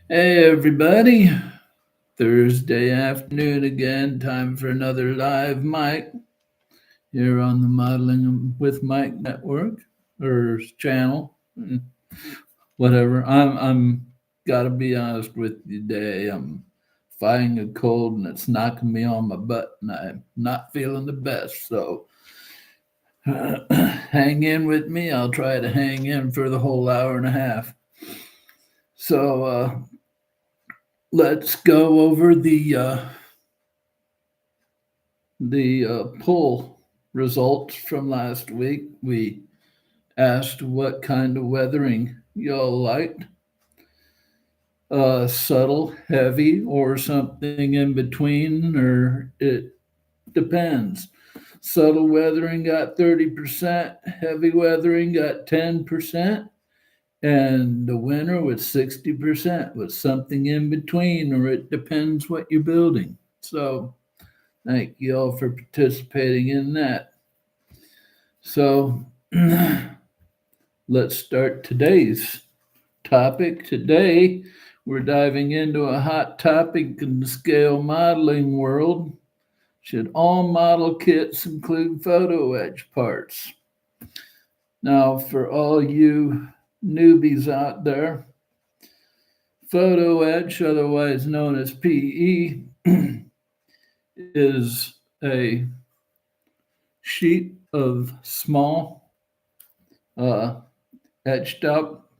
Hey everybody, Thursday afternoon again, time for another live mic here on the Modeling with Mike network or channel, whatever. I'm gotta be honest with you today. I'm fighting a cold and it's knocking me on my butt and I'm not feeling the best. So hang in with me. I'll try to hang in for the whole hour and a half. So let's go over the poll results from last week. We asked what kind of weathering y'all liked, subtle, heavy, or something in between, or it depends. Subtle weathering got 30%, heavy weathering got 10%, and the winner with 60% was something in between, or it depends what you're building. So, thank you all for participating in that. So let's start today's topic. Today, we're diving into a hot topic in the scale modeling world. Should all model kits include photo etch parts? Now, for all you newbies out there, photo etch, otherwise known as PE, is a sheet of small uh, etched up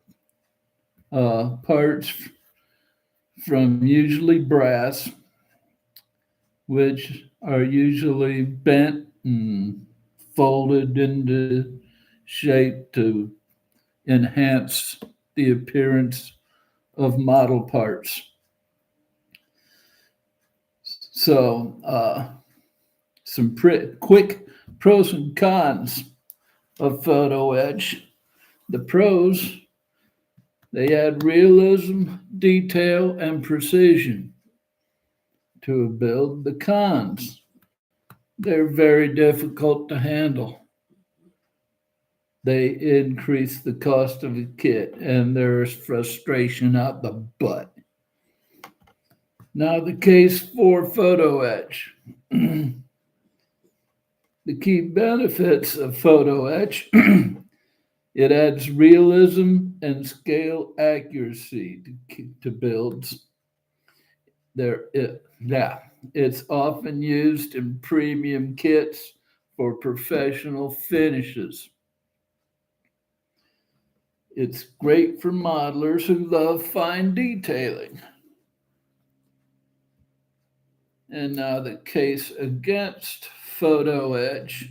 parts from usually brass, which are usually bent and folded into shape to enhance the appearance of model parts. So, some quick pros and cons of photo etch. The pros, they add realism, detail, and precision to a build. The cons, they're very difficult to handle. They increase the cost of a kit, and there's frustration out the butt. Now, the case for photo etch. The key benefits of photo etch, it adds realism and scale accuracy to builds. It's often used in premium kits for professional finishes. It's great for modelers who love fine detailing. And now the case against photo etch.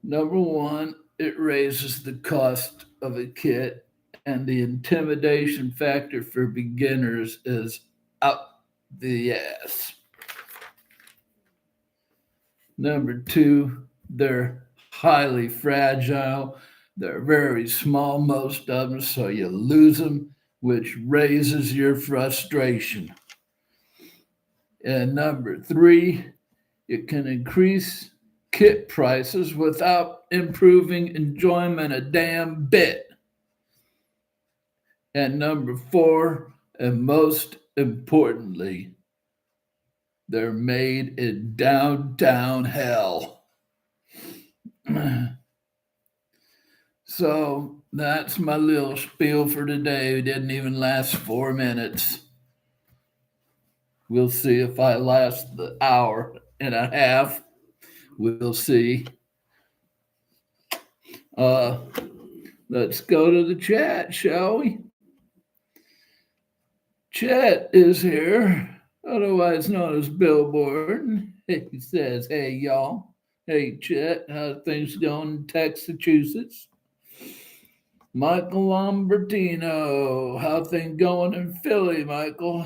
Number one, it raises the cost of a kit, and the intimidation factor for beginners is up the ass. Number two, they're highly fragile. They're very small, most of them, so you lose them, which raises your frustration. And number three, it can increase kit prices without improving enjoyment a damn bit. And number four, and most importantly, they're made in downtown hell. So that's my little spiel for today. It didn't even last 4 minutes. We'll see if I last the hour and a half. We'll see. Uh, let's go to the chat, shall we? Chet is here, otherwise known as Billboard. He says, "Hey y'all, hey Chet, how things going in Texas? Michael Lambertino, how things going in Philly, Michael?"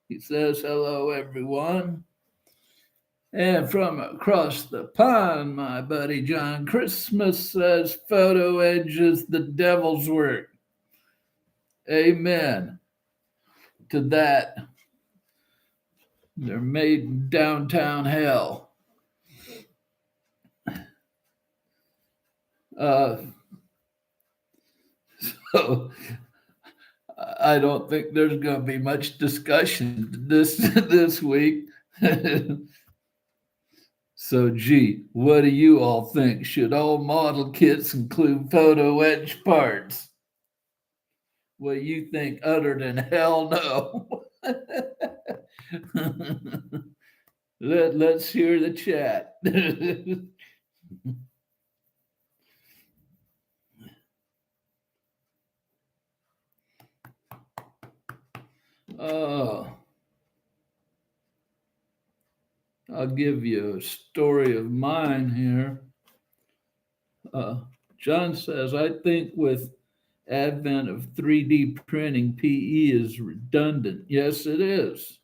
He says, "Hello everyone." And from across the pond, my buddy John Christmas says, "Photo edge is the devil's work." Amen to that. They're made in downtown hell. Uh, so I don't think there's going to be much discussion this week. So, gee, what do you all think? Should all model kits include photo etch parts? What do you think, other than hell no? Let's hear the chat. Oh, I'll give you a story of mine here. Uh, John says, I think with advent of 3D printing, PE is redundant. Yes, it is.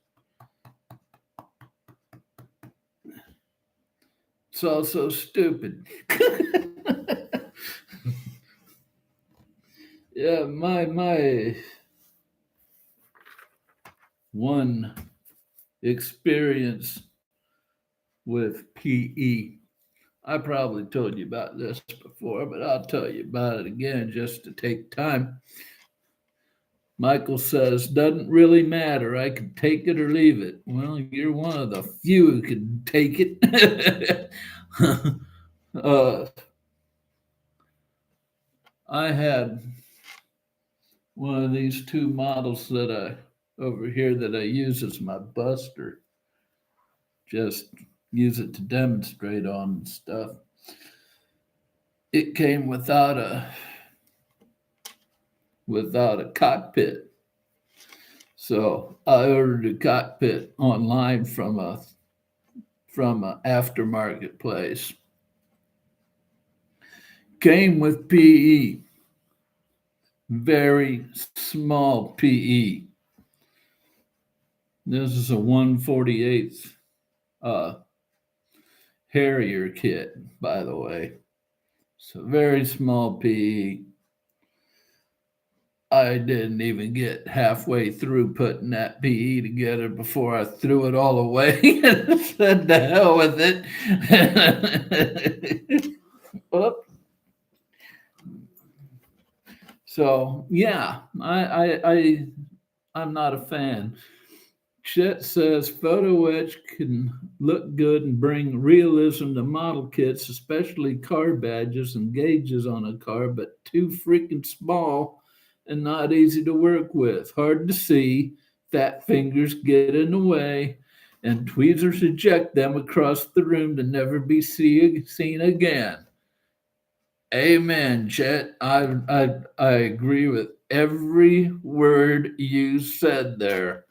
It's also stupid. Yeah, my one experience with PE. I probably told you about this before, but I'll tell you about it again just to take time. Michael says, doesn't really matter. I can take it or leave it. Well, you're one of the few who can take it. uh, I had one of these two models that over here that I use as my buster. Just use it to demonstrate on stuff. It came without a cockpit. So I ordered a cockpit online from a aftermarket place. Came with PE, very small PE. This is a 1/48 Harrier kit, by the way. So very small PE. I didn't even get halfway through putting that PE together before I threw it all away and said the hell with it. Whoop. So yeah, I'm not a fan. Chet says photo etch can look good and bring realism to model kits, especially car badges and gauges on a car, but too freaking small and not easy to work with. Hard to see, fat fingers get in the way, and tweezers eject them across the room to never be seen again. Amen, Chet. I agree with every word you said there.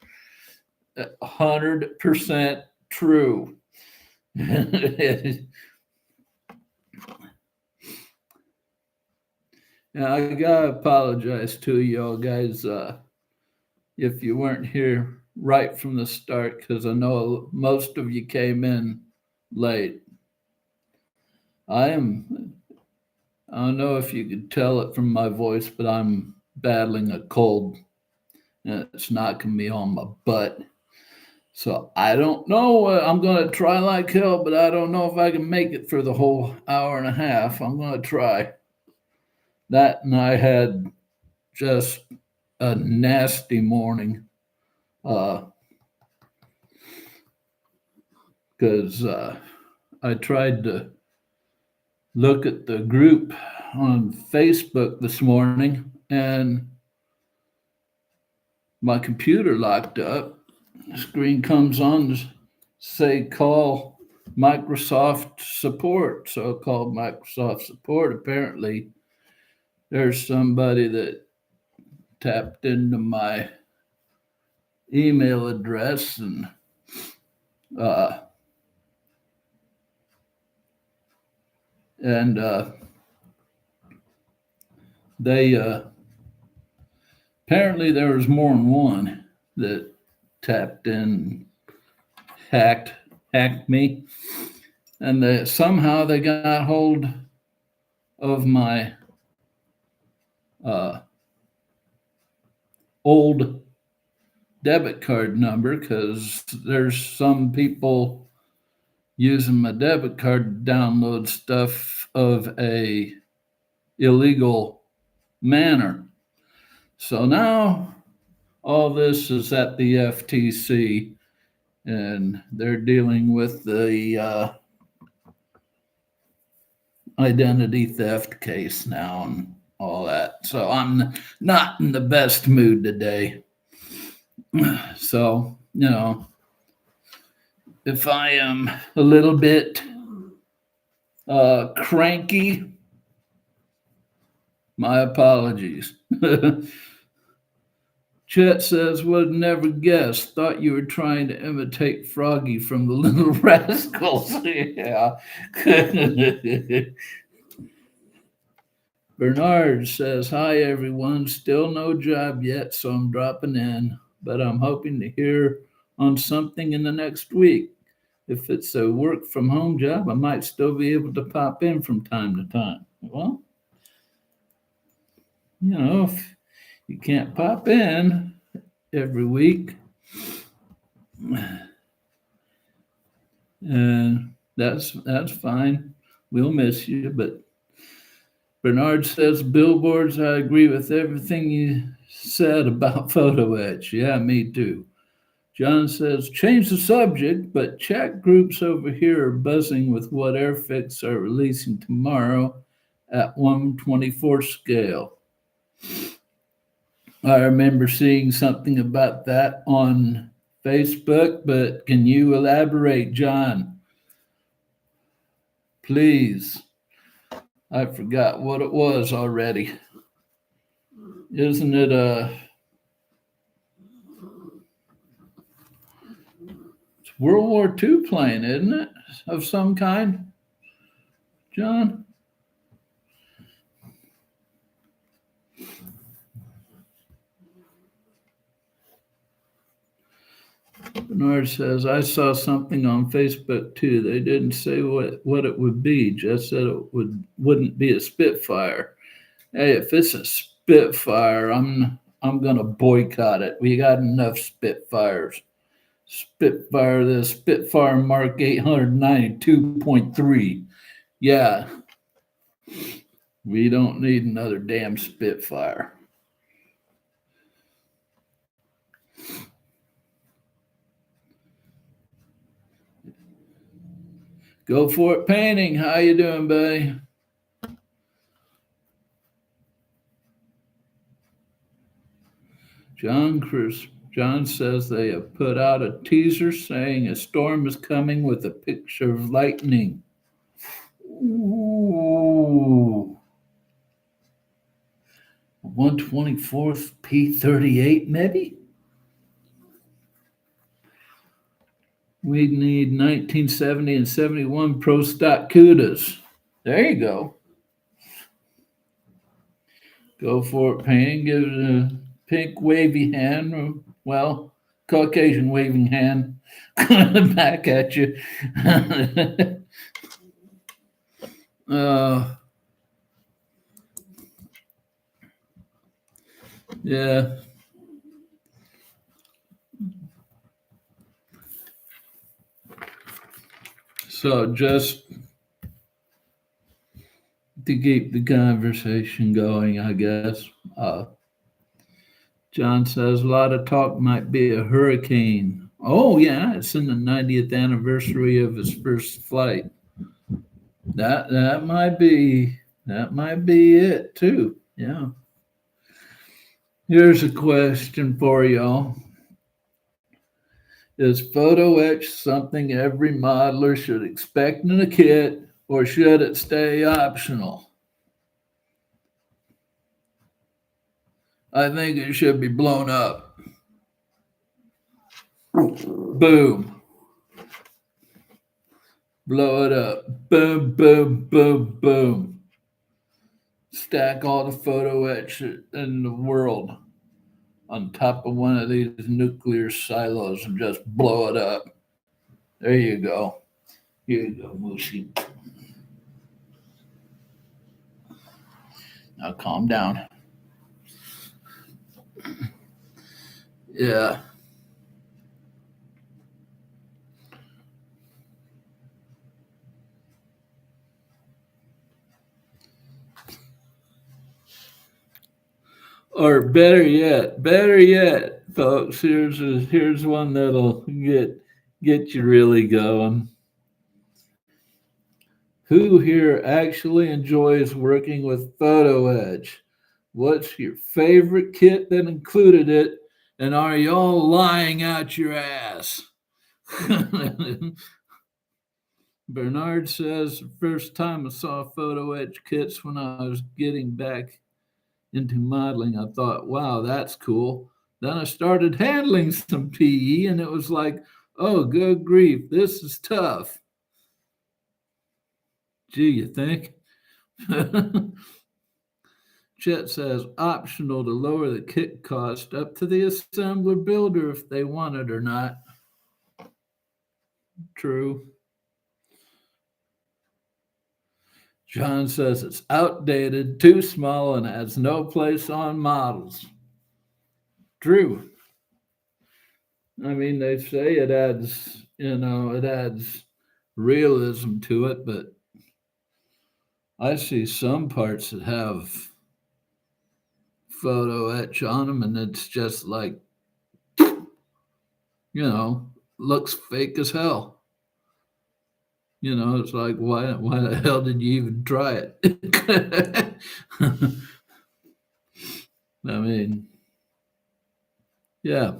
100% true. Now, I gotta apologize to y'all guys if you weren't here right from the start, because I know most of you came in late. I don't know if you could tell it from my voice, but I'm battling a cold and it's knocking me on my butt. So I don't know. I'm going to try like hell, but I don't know if I can make it for the whole hour and a half. I'm going to try that. And I had just a nasty morning because I tried to look at the group on Facebook this morning and my computer locked up. The screen comes on to say call Microsoft support. So I called Microsoft support. Apparently, there's somebody that tapped into my email address uh, and they apparently there was more than one that tapped in, hacked me, and somehow they got hold of my old debit card number because there's some people using my debit card to download stuff of a illegal manner. So now All this is at the FTC, and they're dealing with the identity theft case now and all that. So I'm not in the best mood today. So, if I am a little bit cranky, my apologies. Chet says, would never guess. Thought you were trying to imitate Froggy from the Little Rascals. Yeah. Bernard says, hi everyone. Still no job yet, so I'm dropping in, but I'm hoping to hear on something in the next week. If it's a work from home job, I might still be able to pop in from time to time. Well, if you can't pop in every week, that's fine. We'll miss you. But Bernard says, billboards, I agree with everything you said about Photo-Etch. Yeah, me too. John says, change the subject, but chat groups over here are buzzing with what Airfix are releasing tomorrow at 1/24 scale. I remember seeing something about that on Facebook, but can you elaborate, John? Please. I forgot what it was already. Isn't it a World War II plane, isn't it? Of some kind, John? Bernard says, I saw something on Facebook too. They didn't say what it would be, just said it wouldn't be a Spitfire. Hey, if it's a Spitfire, I'm gonna boycott it. We got enough Spitfires. Spitfire this, Spitfire Mark 892.3. Yeah, we don't need another damn Spitfire. Go for it, painting. How you doing, buddy? John says they have put out a teaser saying a storm is coming with a picture of lightning. Ooh. 1/24th P38, maybe? We need 1970 and 71 Pro Stock CUDAs. There you go. Go for it, painting. Give it a pink wavy hand. Well, Caucasian waving hand back at you. uh, yeah. So just to keep the conversation going, I guess. John says a lot of talk might be a hurricane. Oh yeah, it's in the 90th anniversary of his first flight. That might be it too. Yeah. Here's a question for y'all. Is Photo-Etch something every modeler should expect in a kit, or should it stay optional? I think it should be blown up. Boom. Blow it up. Boom, boom, boom, boom. Stack all the Photo-Etch in the world on top of one of these nuclear silos and just blow it up. There you go. Here you go, Moosey. Now calm down. Yeah. Or better yet, folks. Here's one that'll get you really going. Who here actually enjoys working with Photo-Etch? What's your favorite kit that included it? And are y'all lying out your ass? Bernard says the first time I saw Photo-Etch kits when I was getting back into modeling, I thought, wow, that's cool. Then I started handling some PE and it was like, oh, good grief, this is tough. Gee, you think? Chet says optional to lower the kit cost up to the assembler builder if they want it or not. True. John says it's outdated, too small, and has no place on models. True. I mean, they say it adds, it adds realism to it, but I see some parts that have photo etch on them, and it's just like, looks fake as hell. It's like, why the hell did you even try it? I mean, yeah.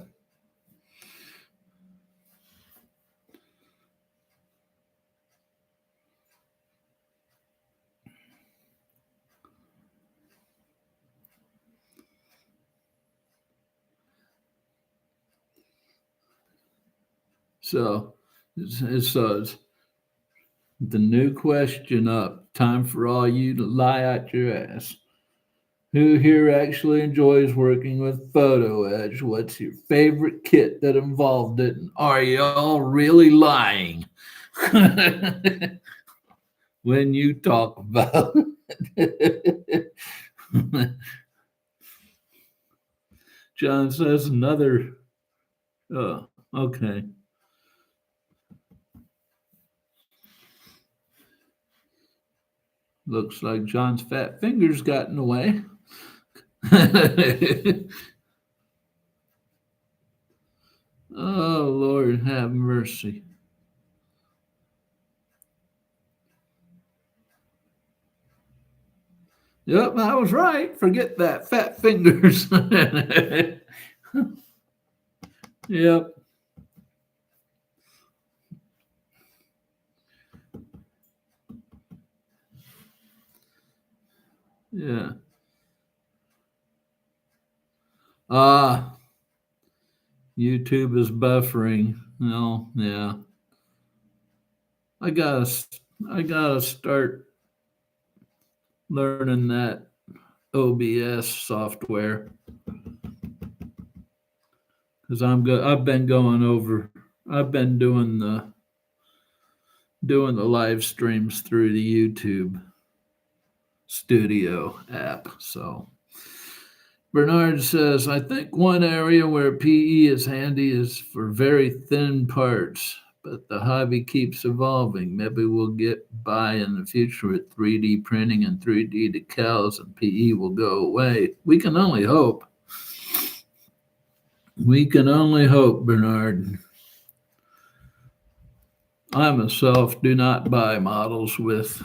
So, so the new question up. Time for all you to lie out your ass. Who here actually enjoys working with Photo-Etch? What's your favorite kit that involved it? And are y'all really lying when you talk about it? John says another. Okay. Looks like John's fat fingers got in the way. Oh, Lord, have mercy. Yep, I was right. Forget that. Fat fingers. Yep. Yeah. Ah, YouTube is buffering. No, yeah. I gotta, I gotta start learning that OBS software because I'm good. I've been going over. I've been doing the live streams through the YouTube Studio app. So Bernard says, I think one area where PE is handy is for very thin parts, but the hobby keeps evolving. Maybe we'll get by in the future with 3D printing and 3D decals, and PE will go away. We can only hope. We can only hope, Bernard. I myself do not buy models with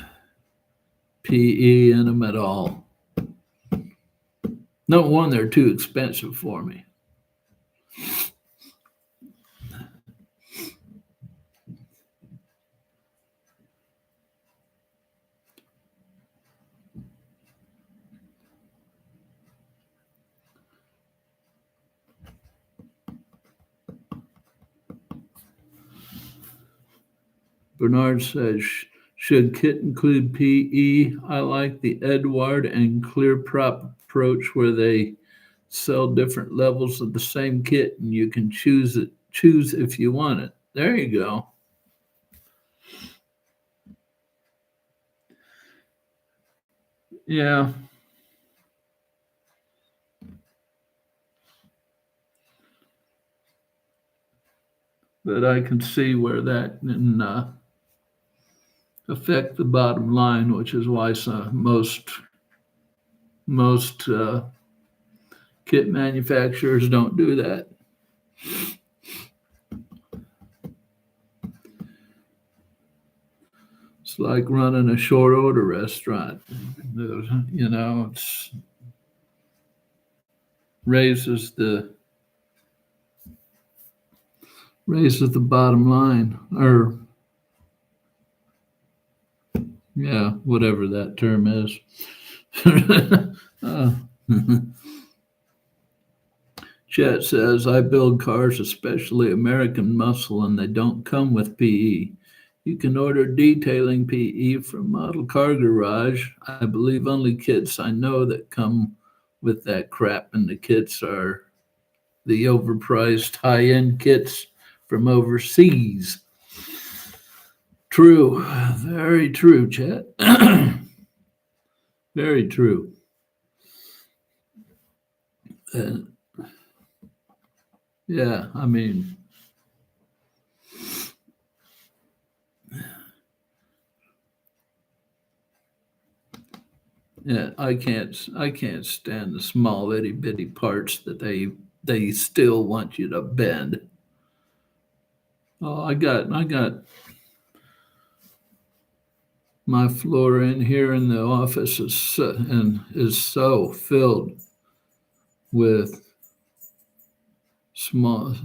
PE in them at all. No one, they're too expensive for me. Bernard says, should kit include PE? I like the Edward and ClearProp approach where they sell different levels of the same kit and you can choose if you want it. There you go. Yeah. But I can see where that can affect the bottom line, which is why most Kit manufacturers don't do that. It's like running a short order restaurant. You know, it's raises the raises the bottom line, or yeah, whatever that term is. uh, Chet says, I build cars, especially American muscle, and they don't come with PE. You can order detailing PE from Model Car Garage. I believe only kits I know that come with that crap, and the kits are the overpriced high end kits from overseas. True. Very true, Chet. Very true. And yeah, I mean, yeah, I can't stand the small itty bitty parts that they still want you to bend. Oh, I got my floor in here in the office is so filled with small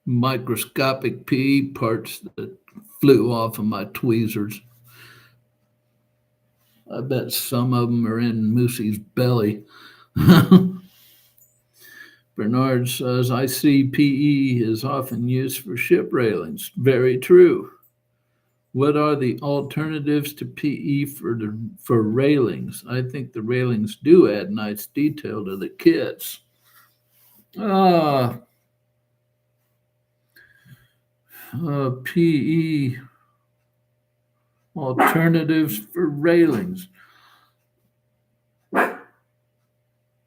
microscopic PE parts that flew off of my tweezers. I bet some of them are in Moosey's belly. Bernard says, I see PE is often used for ship railings. Very true. What are the alternatives to PE for railings? I think the railings do add nice detail to the kits. Uh, PE alternatives for railings.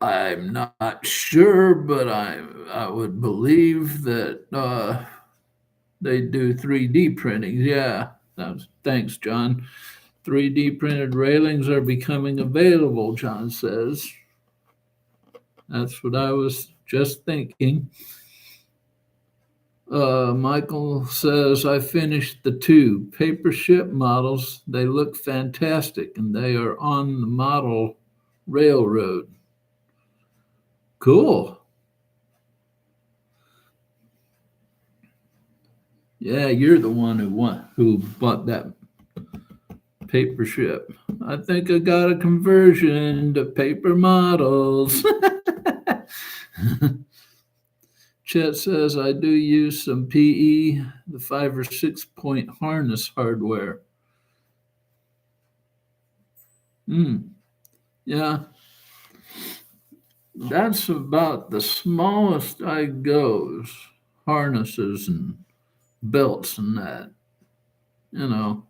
I'm not sure, but I would believe that they do 3D printing. Yeah, thanks, John. 3D printed railings are becoming available, John says. That's what I was just thinking. Michael says, I finished the two paper ship models. They look fantastic and they are on the model railroad. Cool. Yeah, you're the one who bought that paper ship. I think I got a conversion to paper models. Chet says I do use some PE, the 5 or 6 point harness hardware. Yeah, that's about the smallest I goes. Harnesses and belts and that. You know,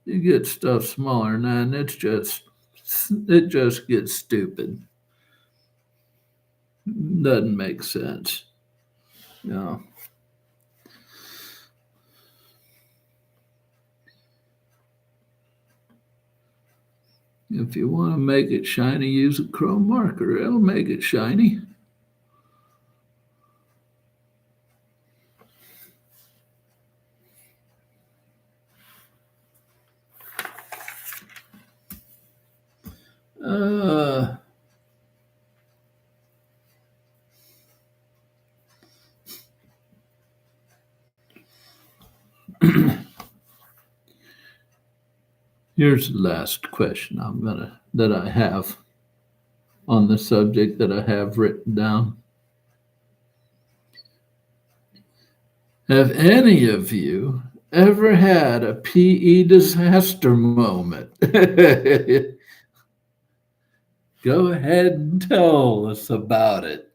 you get stuff smaller than that, and it just gets stupid. Doesn't make sense. You know. If you want to make it shiny, use a chrome marker. It'll make it shiny. Uh, Here's the last question that I have on the subject that I have written down. Have any of you ever had a PE disaster moment? Go ahead and tell us about it.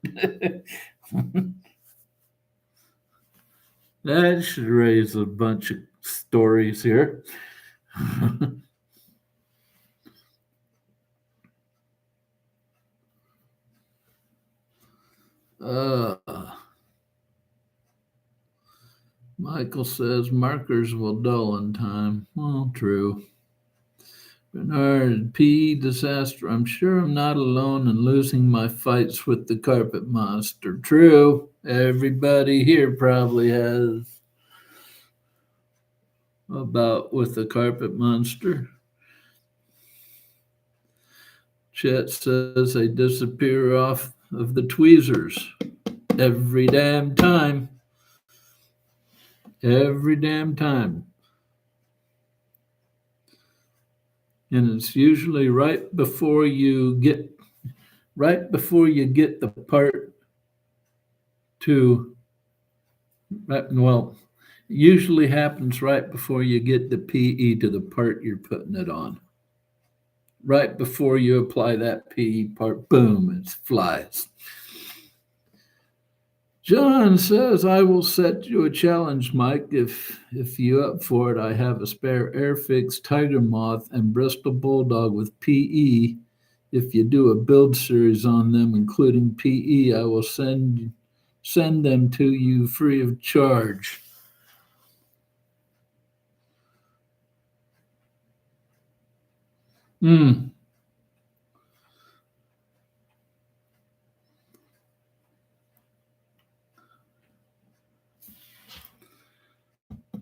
That should raise a bunch of stories here. uh, Michael says markers will dull in time. Well, true. Bernard, PE disaster. I'm sure I'm not alone in losing my fights with the carpet monster. True. Everybody here probably has a bout with the carpet monster. Chet says they disappear off of the tweezers every damn time. Every damn time. And it's usually right before you get the part to well, usually happens right before you get the PE to the part you're putting it on. Right before you apply that PE part, boom, it flies. John says, I will set you a challenge, Mike. If you up for it, I have a spare Airfix Tiger Moth and Bristol Bulldog with PE. If you do a build series on them, including PE, I will send them to you free of charge.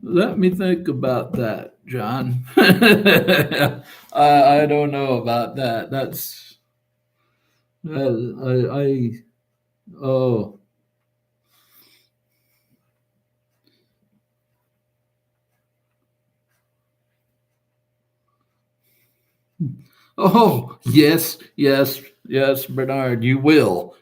Let me think about that, John. I don't know about that. That's I oh oh yes, Bernard. You will.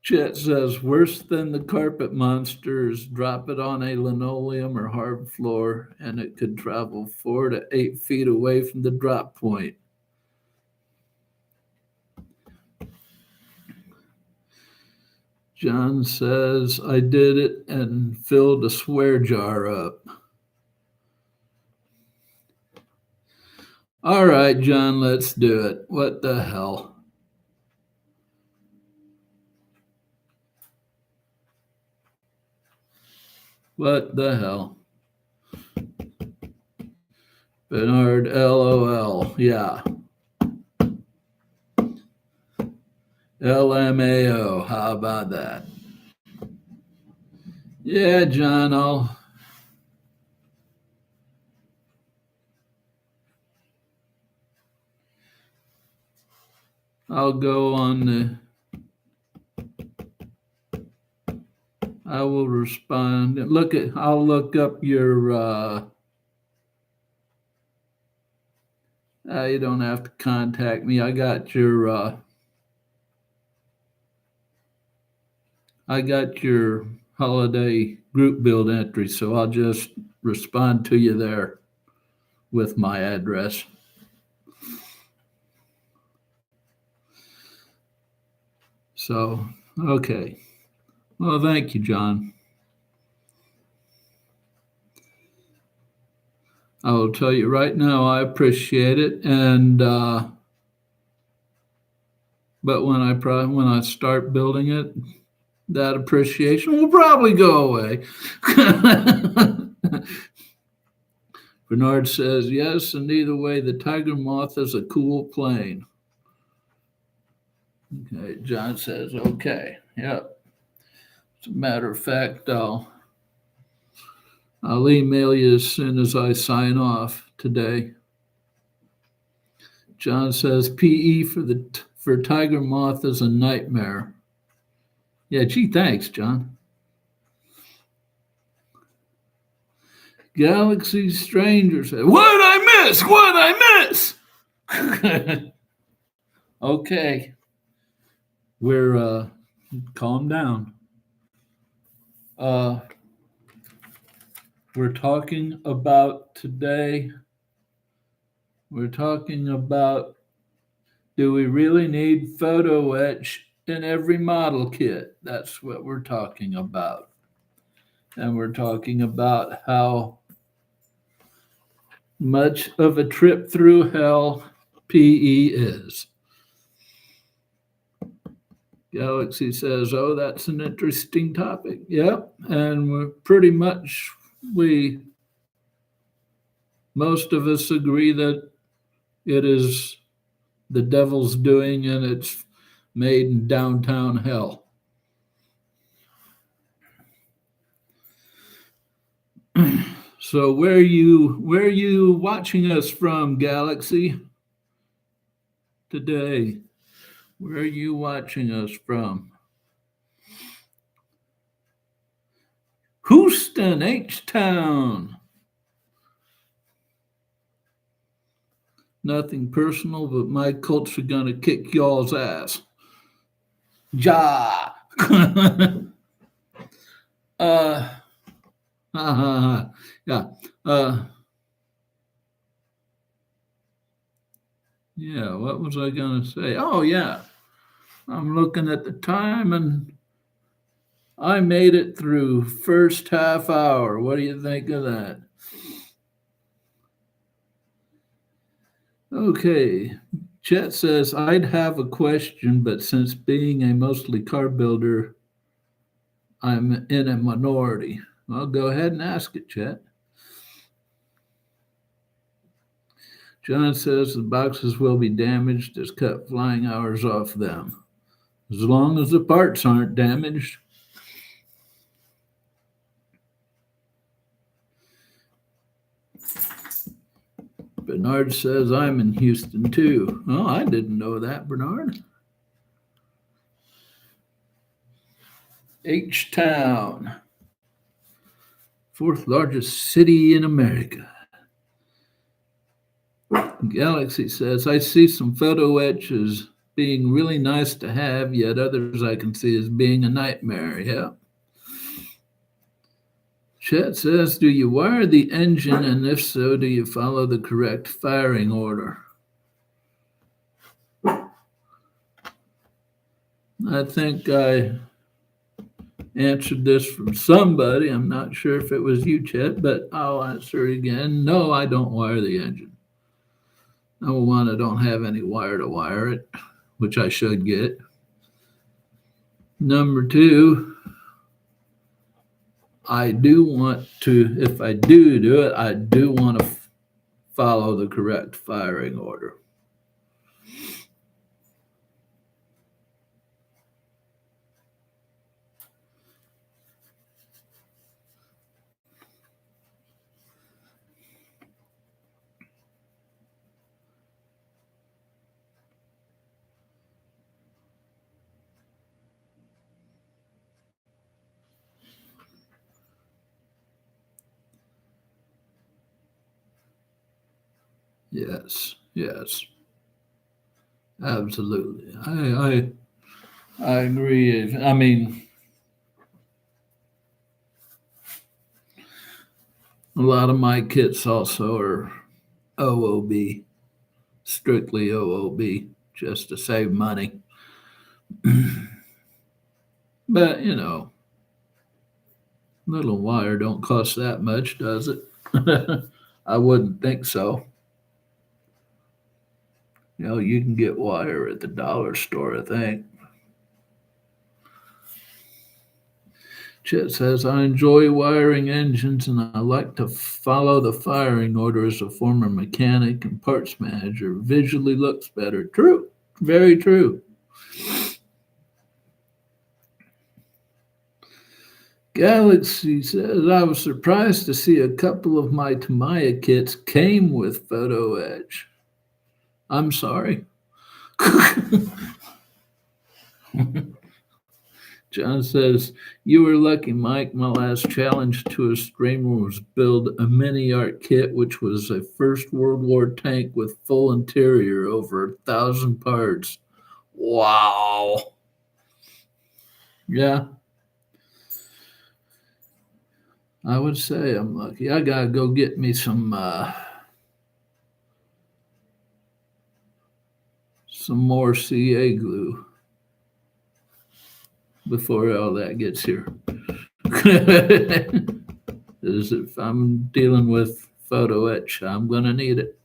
Chet says worse than the carpet monsters. Drop it on a linoleum or hard floor, and it could travel 4 to 8 feet away from the drop point. John says, I did it and filled a swear jar up. All right, John, let's do it. What the hell? What the hell? Bernard, LOL. Yeah. LMAO. How about that? Yeah, John, I'll go on the I will respond. I'll look up your you don't have to contact me. I got your holiday group build entry, so I'll just respond to you there with my address. So, okay. Well, thank you, John. I will tell you right now, I appreciate it, and but when I start building it, that appreciation will probably go away. Bernard says yes, and either way, the Tiger Moth is a cool plane. Okay, John says okay. Yep. As a matter of fact, I'll email you as soon as I sign off today. John says PE for Tiger Moth is a nightmare. Yeah, gee, thanks, John. Galaxy Stranger said, "What I miss? What I miss?" Okay, we're calm down. Uh, we're talking about today. We're talking about, do we really need Photo-Etch in every model kit? That's what we're talking about. And we're talking about how much of a trip through hell PE is. Galaxy says, "Oh, that's an interesting topic." Yep, and we're pretty much we most of us agree that it is the devil's doing, and it's made in downtown hell. So where are you watching us from, Galaxy, today? Where are you watching us from? Houston, H Town. Nothing personal, but my culture gonna kick y'all's ass. Ja. uh, yeah. Uh, yeah. What was I gonna say? Oh yeah. I'm looking at the time, and I made it through first half hour. What do you think of that? Okay. Chet says, I'd have a question, but since being a mostly car builder, I'm in a minority. Well, go ahead and ask it, Chet. John says the boxes will be damaged as cut flying hours off them. As long as the parts aren't damaged. Bernard says I'm in Houston too. Oh, I didn't know that, Bernard. H Town, fourth largest city in America. Galaxy says I see some photo etches being really nice to have, yet others I can see as being a nightmare. Yeah. Chet says, do you wire the engine, and if so, do you follow the correct firing order? I think I answered this from somebody. I'm not sure if it was you, Chet, but I'll answer again. No, I don't wire the engine. Number one, I don't have any wire to wire it, which I should get. Number two, I do want to, if I do it, I do want to follow the correct firing order. Yes, yes, absolutely. I agree. I mean, a lot of my kits also are OOB, strictly OOB, just to save money. But little wire don't cost that much, does it? I wouldn't think so. You can get wire at the dollar store, I think. Chet says, I enjoy wiring engines, and I like to follow the firing order as a former mechanic and parts manager. Visually looks better. True. Very true. Galaxy says, I was surprised to see a couple of my Tamiya kits came with Photo-Etch. I'm sorry. John says, you were lucky, Mike. My last challenge to a streamer was build a mini art kit, which was a First World War tank with full interior, over 1,000 parts. Wow. Yeah, I would say I'm lucky. I gotta go get me some more CA glue before all that gets here. As if I'm dealing with Photo-Etch, I'm gonna need it.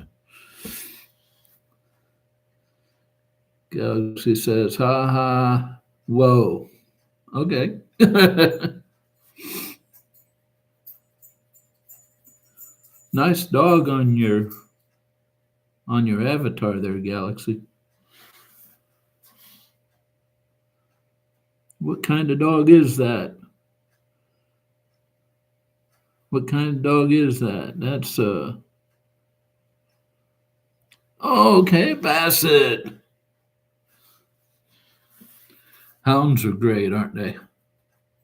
Galaxy says, ha ha. Whoa. Okay. Nice dog on your avatar there, Galaxy. What kind of dog is that? What kind of dog is that? That's oh, okay, Basset. Hounds are great, aren't they?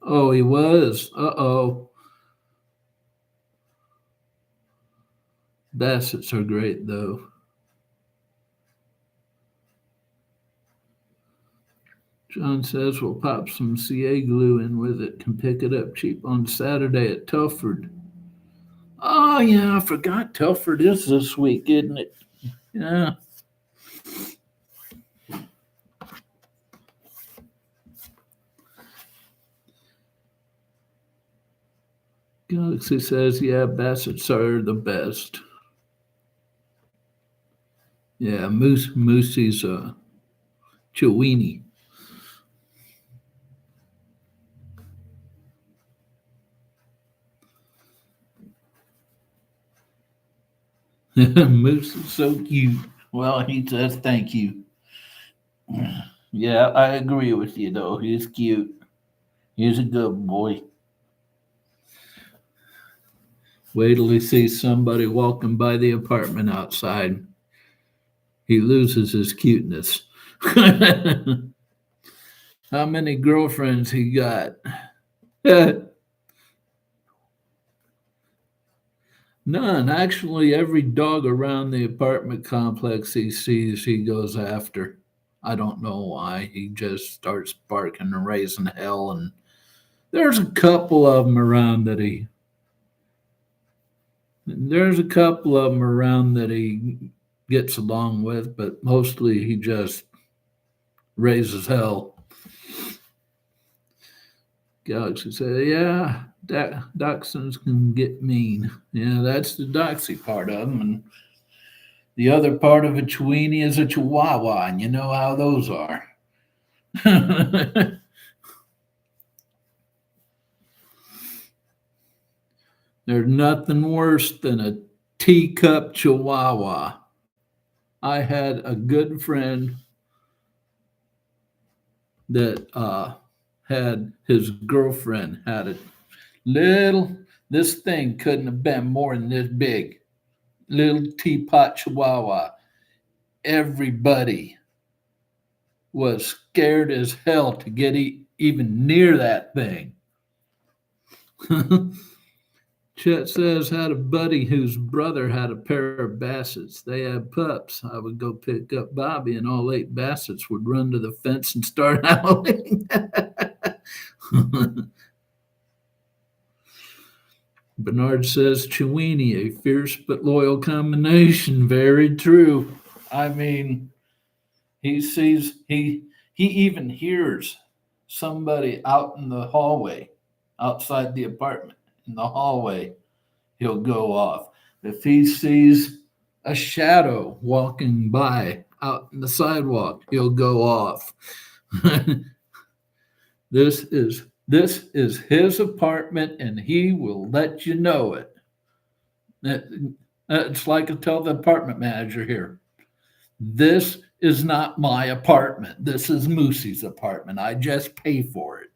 Oh, he was. Uh-oh. Bassets are great though. John says we'll pop some CA glue in with it. Can pick it up cheap on Saturday at Telford. Oh yeah, I forgot Telford is this week, isn't it? Yeah. Galaxy says, yeah, Bassets are the best. Yeah, Moosey's Chiweenie. Moose is so cute. Well, he says thank you. Yeah, I agree with you though. He's cute. He's a good boy. Wait till he sees somebody walking by the apartment outside. He loses his cuteness. How many girlfriends he got? None. Actually, every dog around the apartment complex he sees, he goes after. I don't know why. He just starts barking and raising hell. And there's a couple of them around that he. There's a couple of them around that he gets along with, but mostly he just raises hell. Galaxy said, "Yeah, dachshunds can get mean. Yeah, that's the doxy part of them, and the other part of a Chiweenie is a Chihuahua, and you know how those are." There's nothing worse than a teacup Chihuahua. I had a good friend that had his girlfriend had a little. This thing couldn't have been more than this big. Little teapot Chihuahua. Everybody was scared as hell to get even near that thing. Chet says, had a buddy whose brother had a pair of Bassets. They had pups. I would go pick up Bobby, and all 8 Bassets would run to the fence and start howling. Bernard says, Chiweenie, a fierce but loyal combination. Very true. I mean, he sees, he even hears somebody out in the hallway, outside the apartment, in the hallway, he'll go off. If he sees a shadow walking by out in the sidewalk, he'll go off. This is his apartment, and he will let you know it. It's like I tell the apartment manager here. This is not my apartment. This is Moosey's apartment. I just pay for it.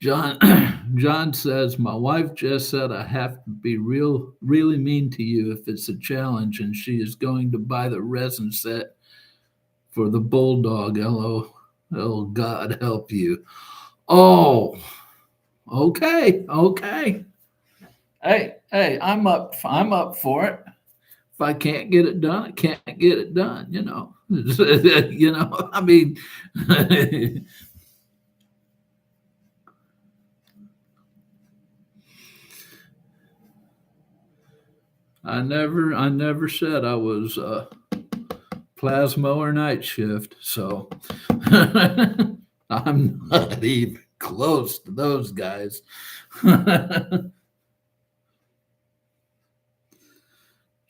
John says, my wife just said I have to be really mean to you if it's a challenge, and she is going to buy the resin set for the bulldog. Oh, God help you. Oh, okay. Hey, I'm up for it. If I can't get it done, I can't get it done, I mean, I never said I was plasma or night shift, so I'm not even close to those guys.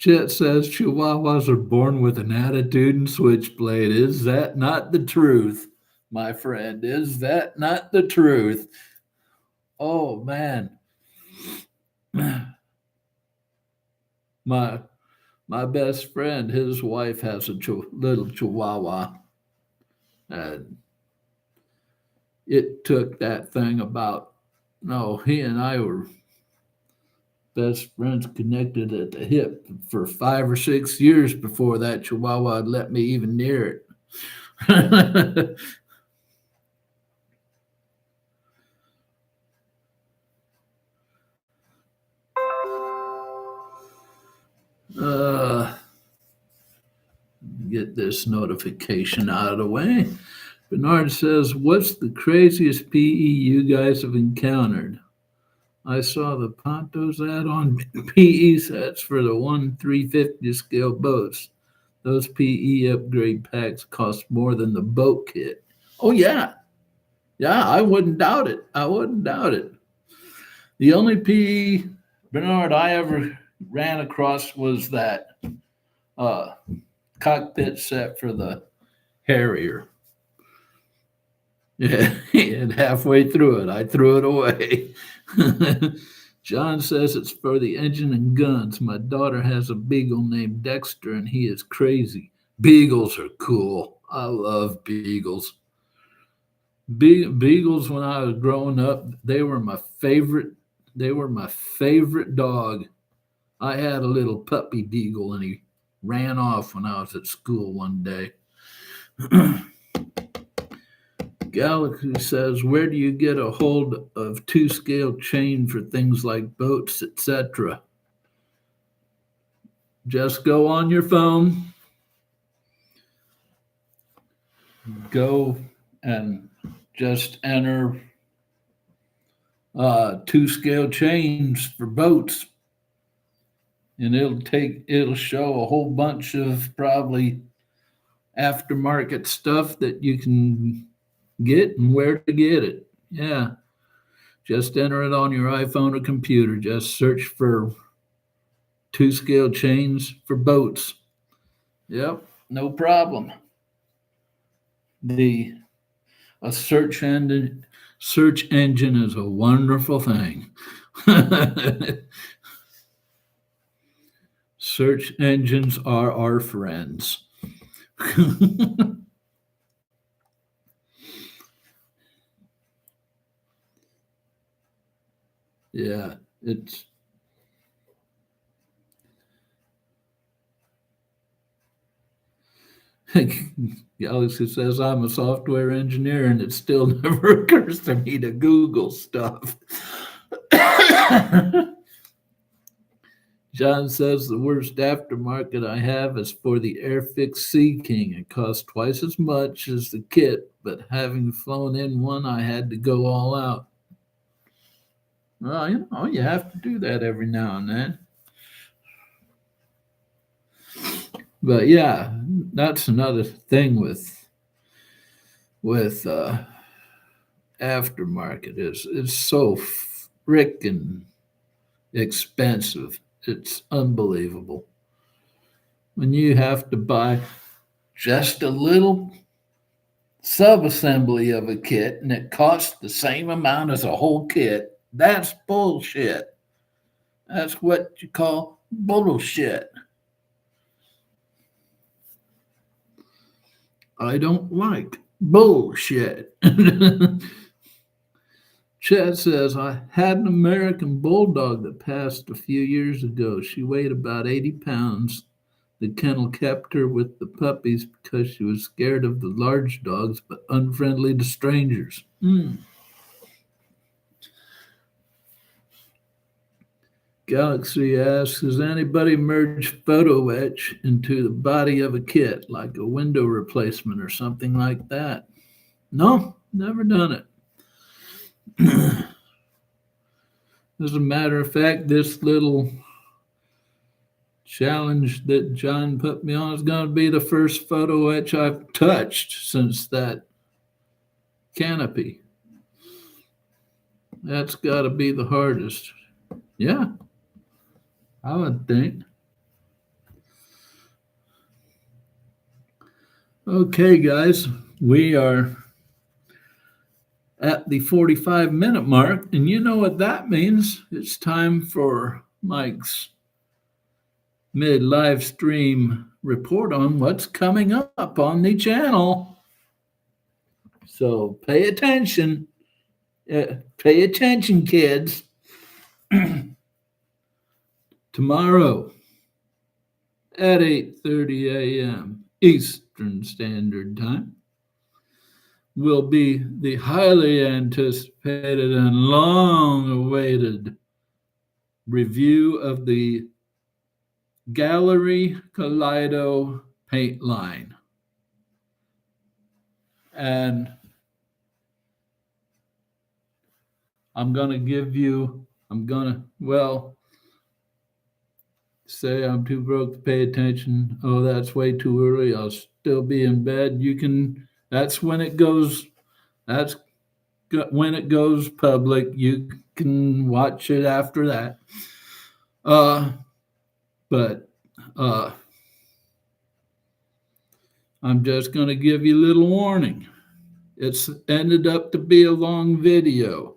Chet says Chihuahuas are born with an attitude and switchblade. Is that not the truth, my friend? Is that not the truth? Oh man, my my best friend, his wife has a little Chihuahua, and it took that thing about no, he and I were best friends connected at the hip for 5 or 6 years before that Chihuahua would let me even near it. uh, get this notification out of the way. Bernard says, "What's the craziest PE you guys have encountered?" I saw the Ponto's ad on PE sets for the 1/350 scale boats. Those PE upgrade packs cost more than the boat kit. Oh, yeah. Yeah, I wouldn't doubt it. I wouldn't doubt it. The only PE, Bernard, I ever ran across was that uh, cockpit set for the Harrier. Yeah, and halfway through it, I threw it away. John says it's for the engine and guns. My daughter has a beagle named Dexter, and he is crazy. Beagles are cool. I love beagles. Beagles, when I was growing up, they were my favorite. They were my favorite dog. I had a little puppy beagle, and he ran off when I was at school one day. Galaxy says, "Where do you get a hold of two-scale chain for things like boats, etc.?" Just go on your phone, go and just enter two-scale chains for boats, and it'll show a whole bunch of probably aftermarket stuff that you can get and where to get it. Yeah, just enter it on your iPhone or computer. Just search for two scale chains for boats. Yep, no problem. The a search engine is a wonderful thing. Search engines are our friends. Yeah, it's Galaxy says I'm a software engineer and it still never occurs to me to Google stuff. John says the worst aftermarket I have is for the Airfix Sea King. It costs twice as much as the kit, but having flown in one, I had to go all out. Well, you have to do that every now and then. But yeah, that's another thing with aftermarket is it's so frickin' expensive. It's unbelievable. When you have to buy just a little subassembly of a kit and it costs the same amount as a whole kit, that's bullshit. That's what you call bullshit. I don't like bullshit. Chad says, I had an American bulldog that passed a few years ago. She weighed about 80 pounds. The kennel kept her with the puppies because she was scared of the large dogs but unfriendly to strangers. Galaxy asks, has anybody merged Photo-Etch into the body of a kit, like a window replacement or something like that? No, never done it. As a matter of fact, this little challenge that John put me on is going to be the first Photo-Etch I've touched since that canopy. That's got to be the hardest. Yeah, I would think. Okay, guys, we are at the 45-minute mark, and you know what that means. It's time for Mike's mid live stream report on what's coming up on the channel. So pay attention. Pay attention, kids. Tomorrow at 8:30 a.m. Eastern Standard Time will be the highly anticipated and long awaited review of the Gallery Kaleido paint line. And well, say I'm too broke to pay attention. Oh, that's way too early. I'll still be in bed. That's when it goes, that's when it goes public. You can watch it after that. Uh, but uh, I'm just going to give you a little warning. It's ended up to be a long video.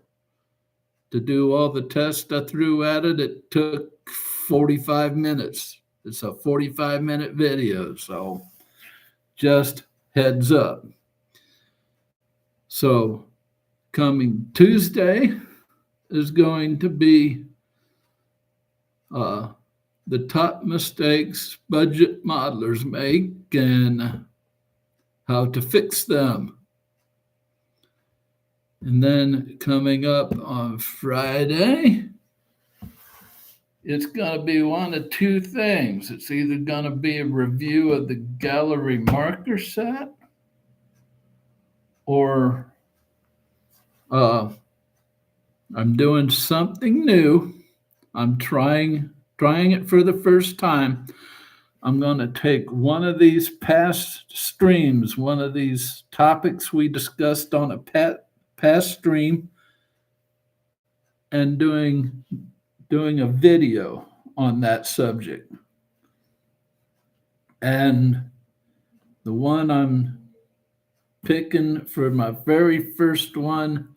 To do all the tests I threw at it, it took 45 minutes. It's a 45-minute video, so just heads up. So coming Tuesday is going to be the top mistakes budget modelers make and how to fix them. And then coming up on Friday, it's going to be one of two things. It's either going to be a review of the gallery marker set, or I'm doing something new. I'm trying it for the first time. I'm going to take one of these past streams, one of these topics we discussed on a past stream, and doing a video on that subject. And the one I'm picking for my very first one,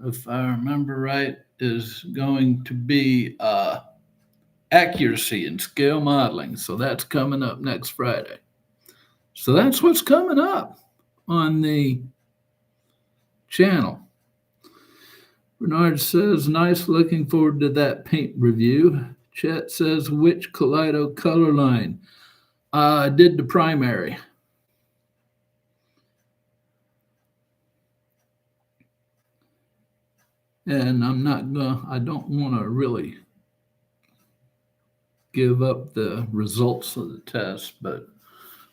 if I remember right, is going to be accuracy and scale modeling. So that's coming up next Friday. So that's what's coming up on the channel. Bernard says, nice, looking forward to that paint review. Chet says, which Kaleido color line? I did the primary. And I don't want to really give up the results of the test, but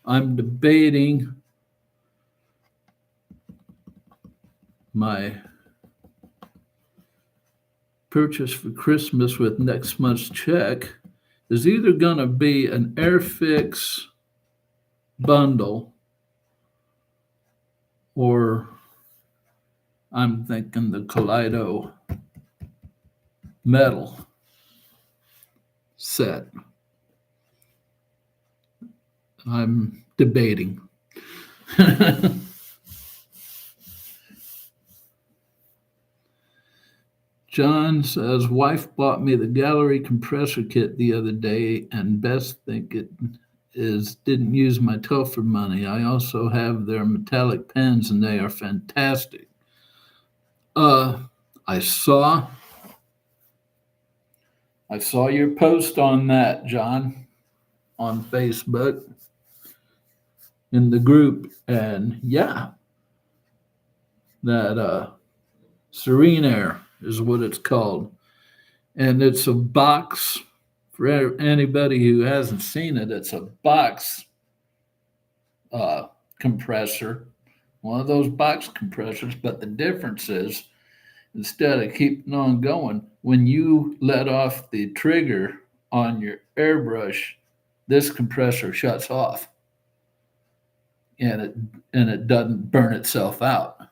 I'm debating my purchase for Christmas with next month's check is either going to be an Airfix bundle, or I'm thinking the Kaleido metal set. I'm debating. John says, wife bought me the gallery compressor kit the other day, and best think it is didn't use my Telford money. I also have their metallic pens, and they are fantastic. I saw your post on that, John, on Facebook in the group, and yeah, that Serene Air is what it's called. And it's a box, for anybody who hasn't seen it, it's a box compressor, one of those box compressors, but the difference is instead of keeping on going, when you let off the trigger on your airbrush, this compressor shuts off and it doesn't burn itself out,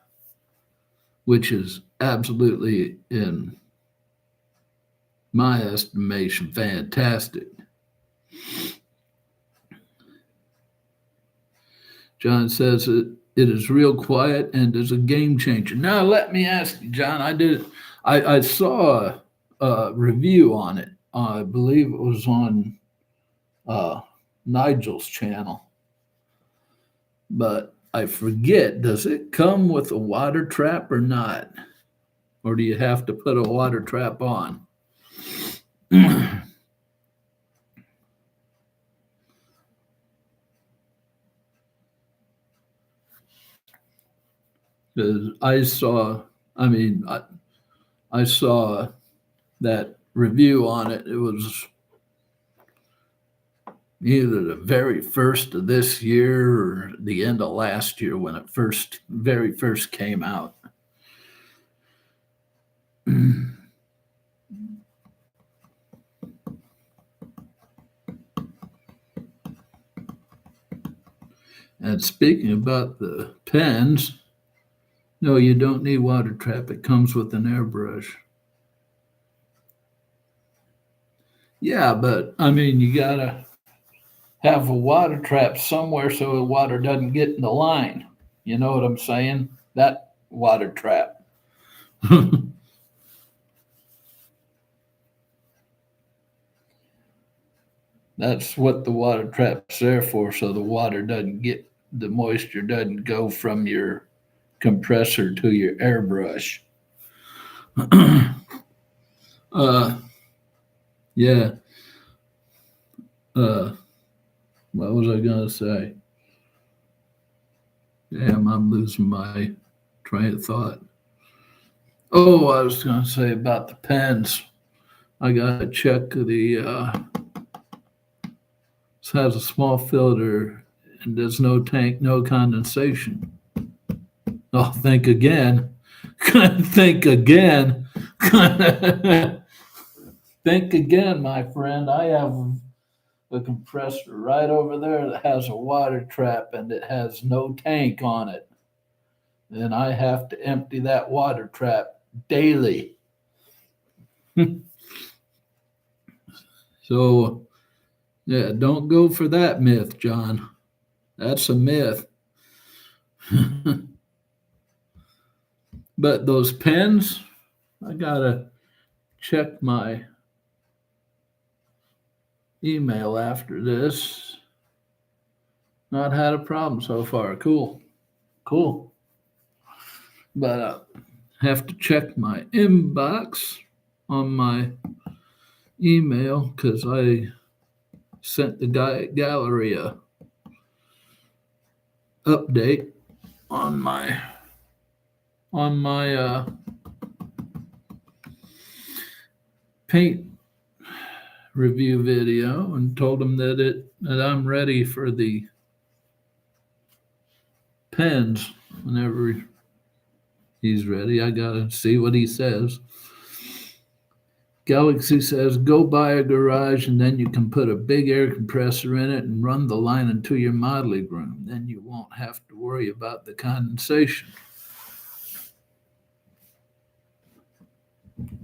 which is absolutely, in my estimation, fantastic. John says it is real quiet and is a game changer. Now let me ask you, John. I saw a review on it. I believe it was on uh, Nigel's channel, but I forget. Does it come with a water trap or not, or do you have to put a water trap on? 'Cause I saw that review on it. It was either the very first of this year or the end of last year when it very first came out. And speaking about the pens, no, you don't need water trap. It comes with an airbrush. Yeah, but I mean, you gotta have a water trap somewhere so the water doesn't get in the line. You know what I'm saying? That water trap. That's what the water trap's there for, so the moisture doesn't go from your compressor to your airbrush. uh, yeah. Uh, what was I gonna say? Damn, I'm losing my train of thought. Oh, I was gonna say about the pens. I gotta check the. It has a small filter and there's no tank, no condensation. Oh, think again. Think again. Think again, my friend. I have a compressor right over there that has a water trap and it has no tank on it. And I have to empty that water trap daily. So, yeah, don't go for that myth, John. That's a myth. But those pens, I gotta check my email after this. Not had a problem so far. Cool. Cool. But have to check my inbox on my email because I sent the guy at gallery a update on my paint review video and told him that I'm ready for the pens whenever he's ready. I gotta see what he says. Galaxy says go buy a garage and then you can put a big air compressor in it and run the line into your modeling room. Then you won't have to worry about the condensation.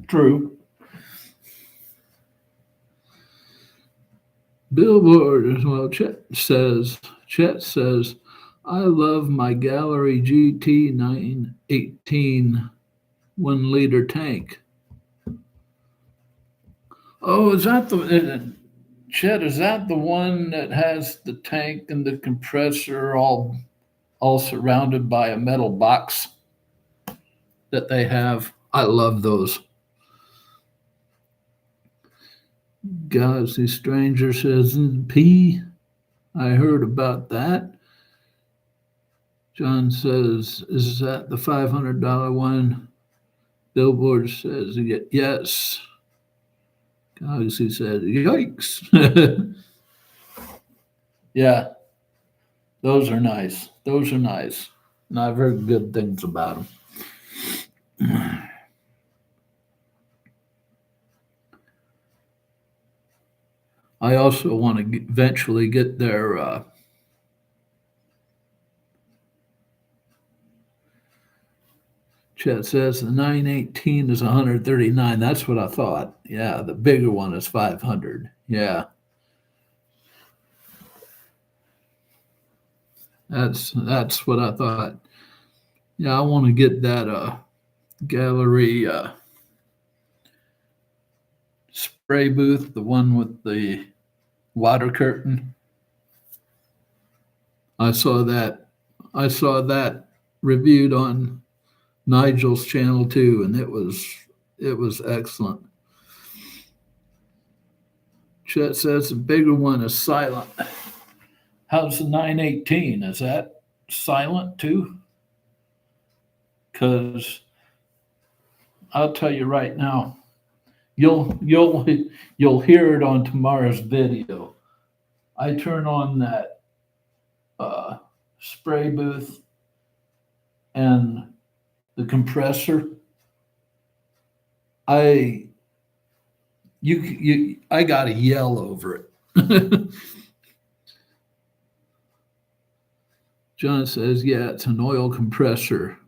True. Billboard as well. Chet says, I love my Gallery GT 918 1 liter tank. Oh, Chet? Is that the one that has the tank and the compressor all surrounded by a metal box that they have? I love those. Galaxy Stranger says, P. I heard about that. John says, is that the $500 one? Billboard says, yes. Galaxy says, yikes. Yeah, those are nice. Those are nice. And I've heard good things about them. I also want to eventually get their Chet says the 918 is 139. That's what I thought. Yeah, the bigger one is 500. Yeah. That's what I thought. Yeah, I want to get that gallery spray booth, the one with the water curtain. I saw that. I saw that reviewed on Nigel's channel too, and it was excellent. Chet says the bigger one is silent. How's the 918? Is that silent too? Because I'll tell you right now, you'll hear it on tomorrow's video. I turn on that uh, spray booth and the compressor. I I gotta yell over it. John says, yeah, it's an oil compressor.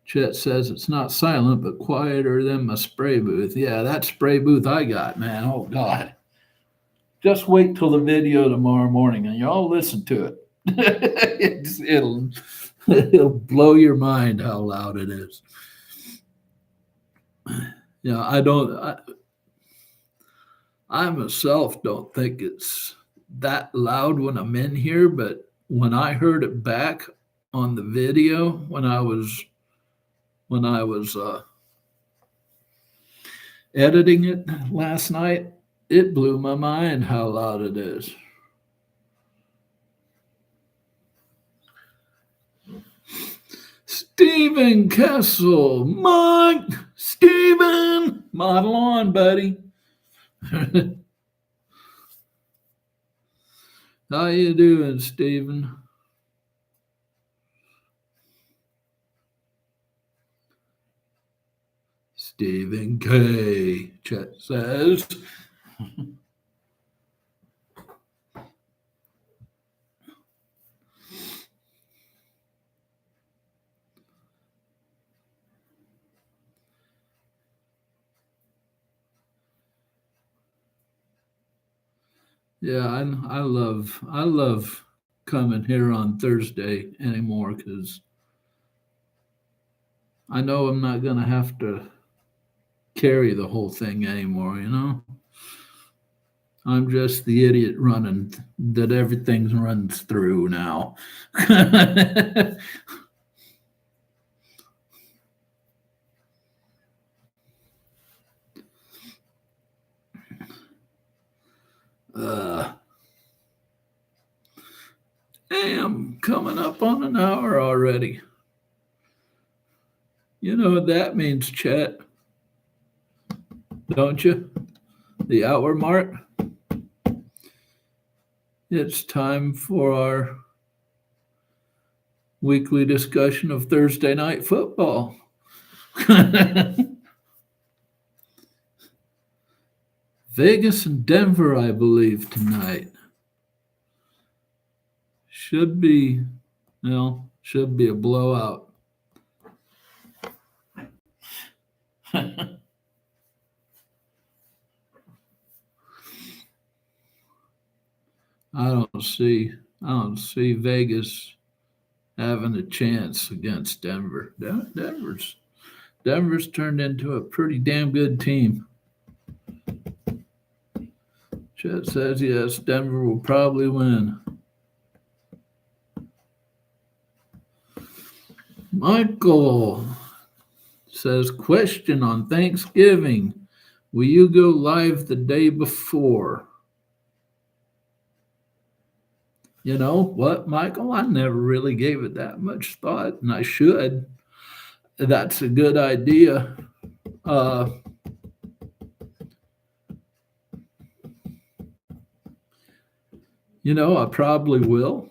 Chet says it's not silent, but quieter than my spray booth. Yeah, that spray booth I got, man. Oh God. Just wait till the video tomorrow morning and y'all listen to it. It'll blow your mind how loud it is. Yeah, I myself don't think it's that loud when I'm in here, but when I heard it back on the video when I was editing it last night, it blew my mind how loud it is. Stephen Kessel, Mike, Stephen, model on, buddy. How you doing, Stephen? Stephen K. Chet says. Yeah, I love coming here on Thursday anymore because I know I'm not gonna have to carry the whole thing anymore. I'm just the idiot running that everything runs through now. uh, Damn, coming up on an hour already. You know what that means, Chet, don't you? The hour mark. It's time for our weekly discussion of Thursday night football. Vegas and Denver, I believe, tonight. Should be, should be a blowout. I don't see Vegas having a chance against Denver. Denver's turned into a pretty damn good team. Chet says yes, Denver will probably win. Michael says, question on Thanksgiving. Will you go live the day before? You know what, Michael? I never really gave it that much thought, and I should. That's a good idea. Uh, I probably will,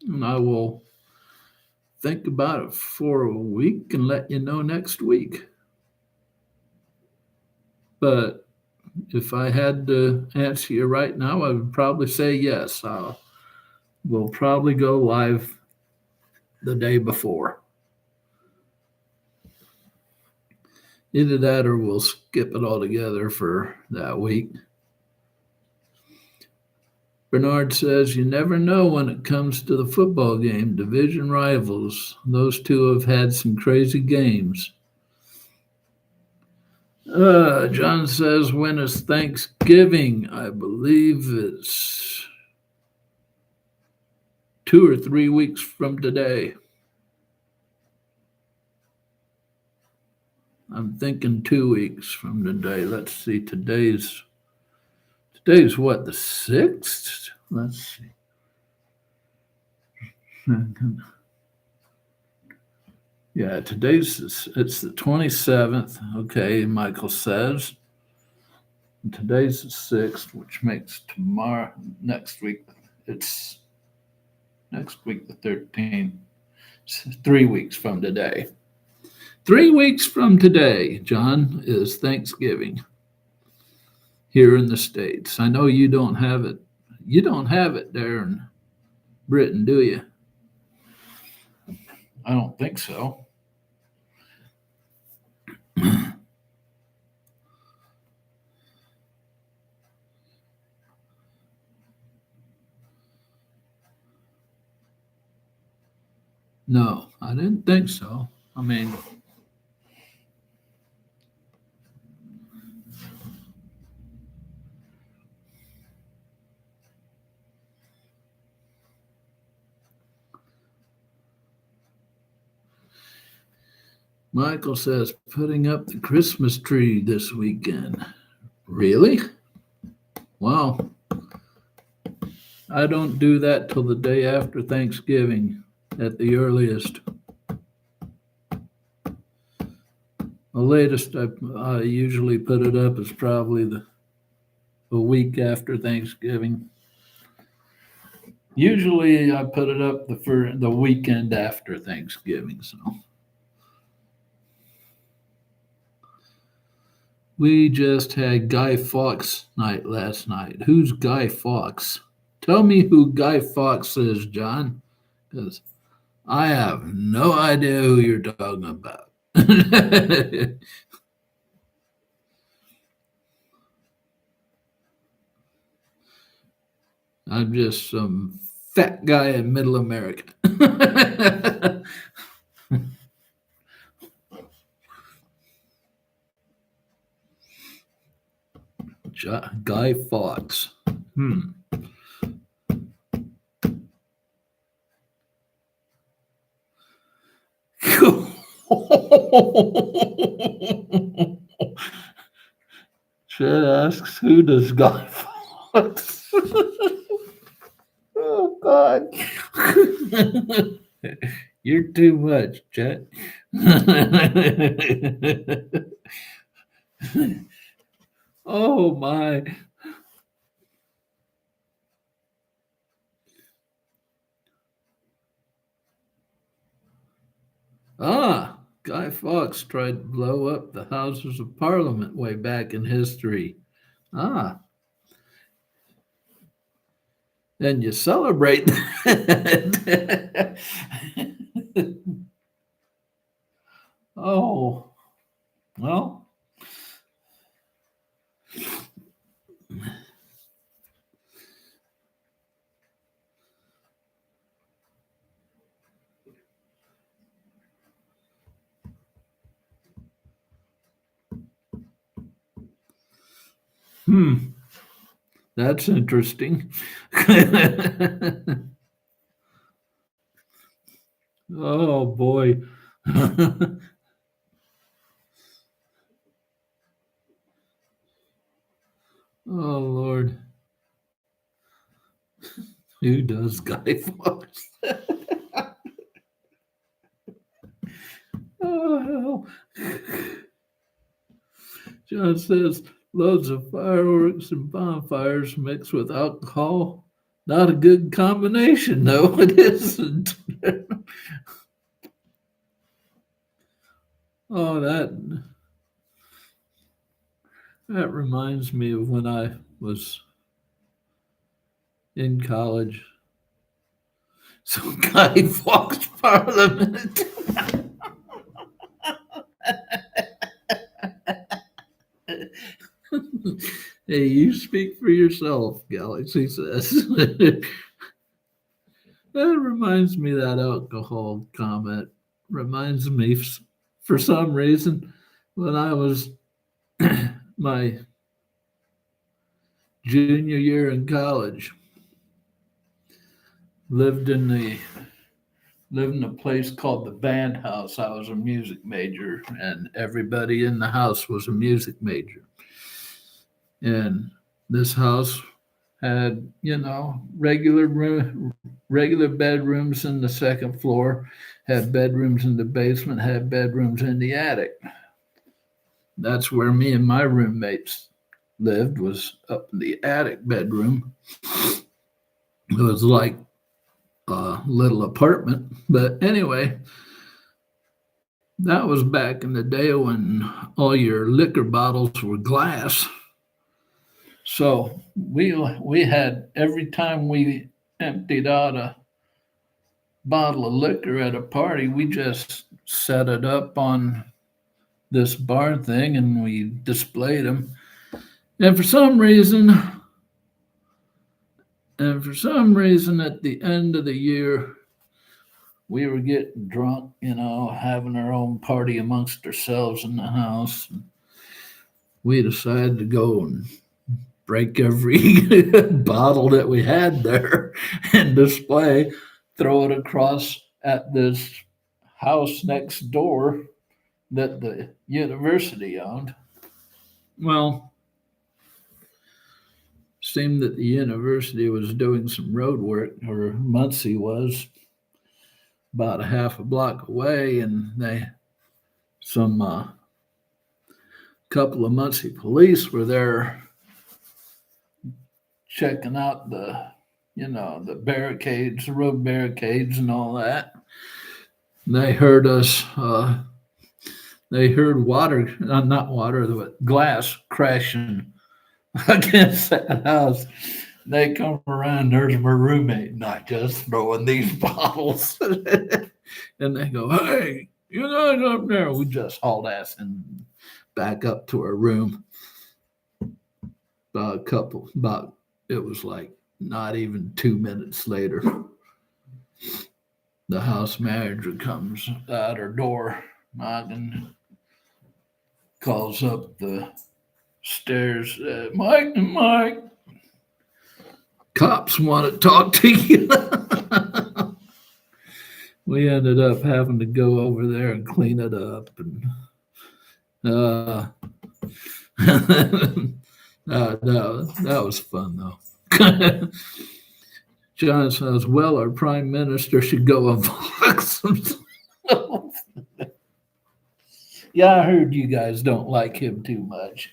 and I will think about it for a week and let you know next week. But if I had to answer you right now, I would probably say yes. We'll probably go live the day before. Either that or we'll skip it altogether for that week. Bernard says, you never know when it comes to the football game. Division rivals. Those two have had some crazy games. John says, when is Thanksgiving? I believe it's 2 or 3 weeks from today. I'm thinking 2 weeks from today. Let's see. Today's what, the 6th? Let's see. Yeah, it's the 27th. Okay, Michael says. And today's the 6th, which makes next week, it's next week the 13th. 3 weeks from today. 3 weeks from today, John, is Thanksgiving here in the States. I know you don't have it. You don't have it there in Britain, do you? I don't think so. No, I didn't think so. I mean, Michael says putting up the Christmas tree this weekend. Really? Wow. I don't do that till the day after Thanksgiving at the earliest. The latest I usually put it up is probably the week after Thanksgiving. Usually I put it up for the weekend after Thanksgiving. So we just had Guy Fawkes night last night. Who's Guy Fawkes? Tell me who Guy Fawkes is, John, because I have no idea who you're talking about. I'm just some fat guy in middle America. Guy Fawkes. Chad asks, who does Guy Fawkes? Oh, God. You're too much, Chet. Oh, my. Guy Fawkes tried to blow up the Houses of Parliament way back in history. Then you celebrate that. Oh, well. That's interesting. Oh, boy. Oh, Lord. Who does Guy Fawkes? Oh, hell. John says loads of fireworks and bonfires mixed with alcohol. Not a good combination, no, it isn't. Oh, that reminds me of when I was in college. So Guy Fawkes Parliament. Hey, you speak for yourself, Galaxy says. That reminds me of that alcohol comment. Reminds me, for some reason, when I was my junior year in college, lived in the lived in a place called the band house. I was a music major, and everybody in the house was a music major. And this house had, regular bedrooms in the second floor, had bedrooms in the basement, had bedrooms in the attic. That's where me and my roommates lived, was up in the attic bedroom. It was like a little apartment. But anyway, that was back in the day when all your liquor bottles were glass. So we had, every time we emptied out a bottle of liquor at a party, we just set it up on this bar thing and we displayed them. And for some reason, at the end of the year, we were getting drunk, having our own party amongst ourselves in the house. We decided to go and break every bottle that we had there and display, throw it across at this house next door that the university owned. Well, seemed that the university was doing some road work, or Muncie was, about a half a block away, and they some couple of Muncie police were there checking out the barricades, the road barricades, and all that. They heard us. They heard water, not water, but glass crashing against that house. They come around. There's my roommate and I just throwing these bottles, and they go, "Hey, you guys up there?" We just hauled ass and back up to our room. About it was like not even 2 minutes later, the house manager comes out our door knocking, calls up the stairs, Mike, cops want to talk to you. We ended up having to go over there and clean it up, and no, that was fun though. John says, "Well, our prime minister should go and box himself." Yeah, I heard you guys don't like him too much.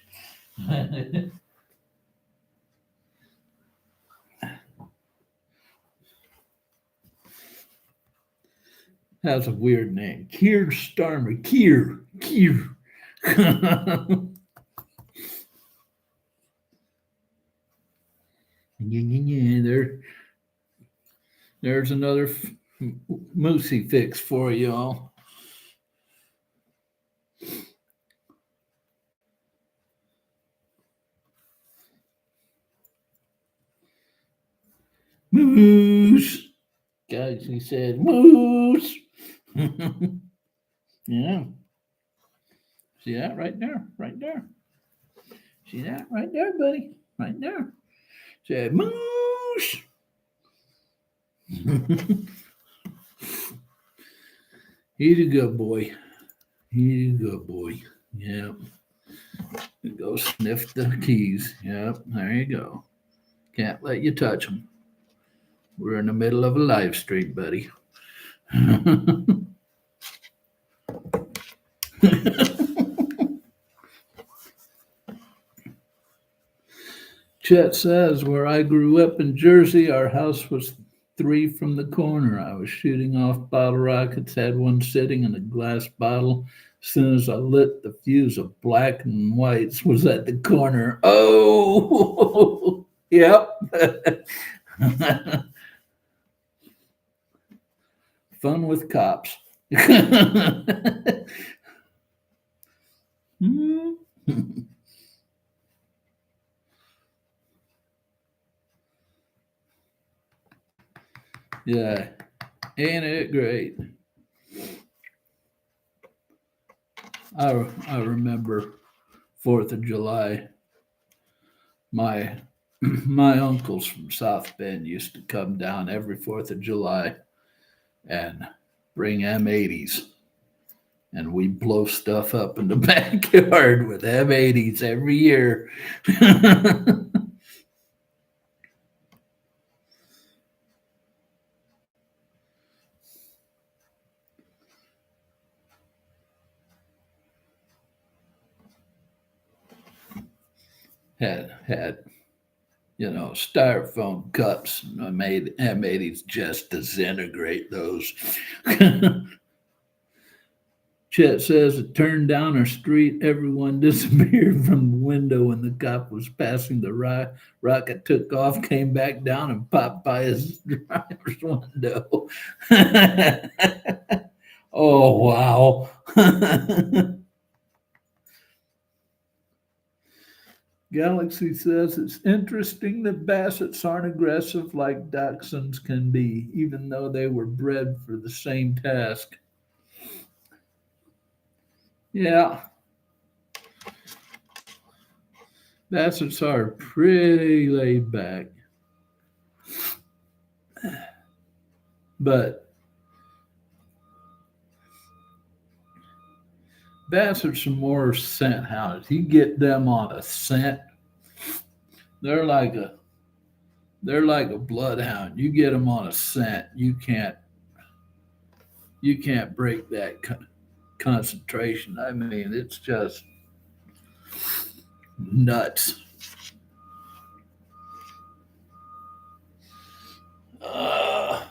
Has a weird name. Keir Starmer. Keir. there, there's another moosey fix for y'all. Moose. Guys, he said, moose. Yeah. See that right there? Right there. See that right there, buddy? Right there. Said, moose. He's a good boy. He's a good boy. Yep. Go sniff the keys. Yep. There you go. Can't let you touch them. We're in the middle of a live stream, buddy. Chet says, where I grew up in Jersey, our house was 3 from the corner. I was shooting off bottle rockets, had one sitting in a glass bottle. As soon as I lit the fuse, of black and whites was at the corner. Oh, yep. Fun with cops. Yeah, ain't it great? I remember 4th of July. My my uncles from South Bend used to come down every 4th of July and bring M80s, and we blow stuff up in the backyard with M80s every year. Had styrofoam cups. And I made M80s just disintegrate those. Chet says it turned down our street. Everyone disappeared from the window when the cop was passing the rocket. Took off, came back down, and popped by his driver's window. Oh, wow. Galaxy says it's interesting that Bassets aren't aggressive like Dachshunds can be, even though they were bred for the same task. Yeah, Bassets are pretty laid back, but Bassets are more scent hounds. You get them on a scent, they're like a they're like a bloodhound. You get them on a scent, you can't break that concentration. I mean, it's just nuts. Uh,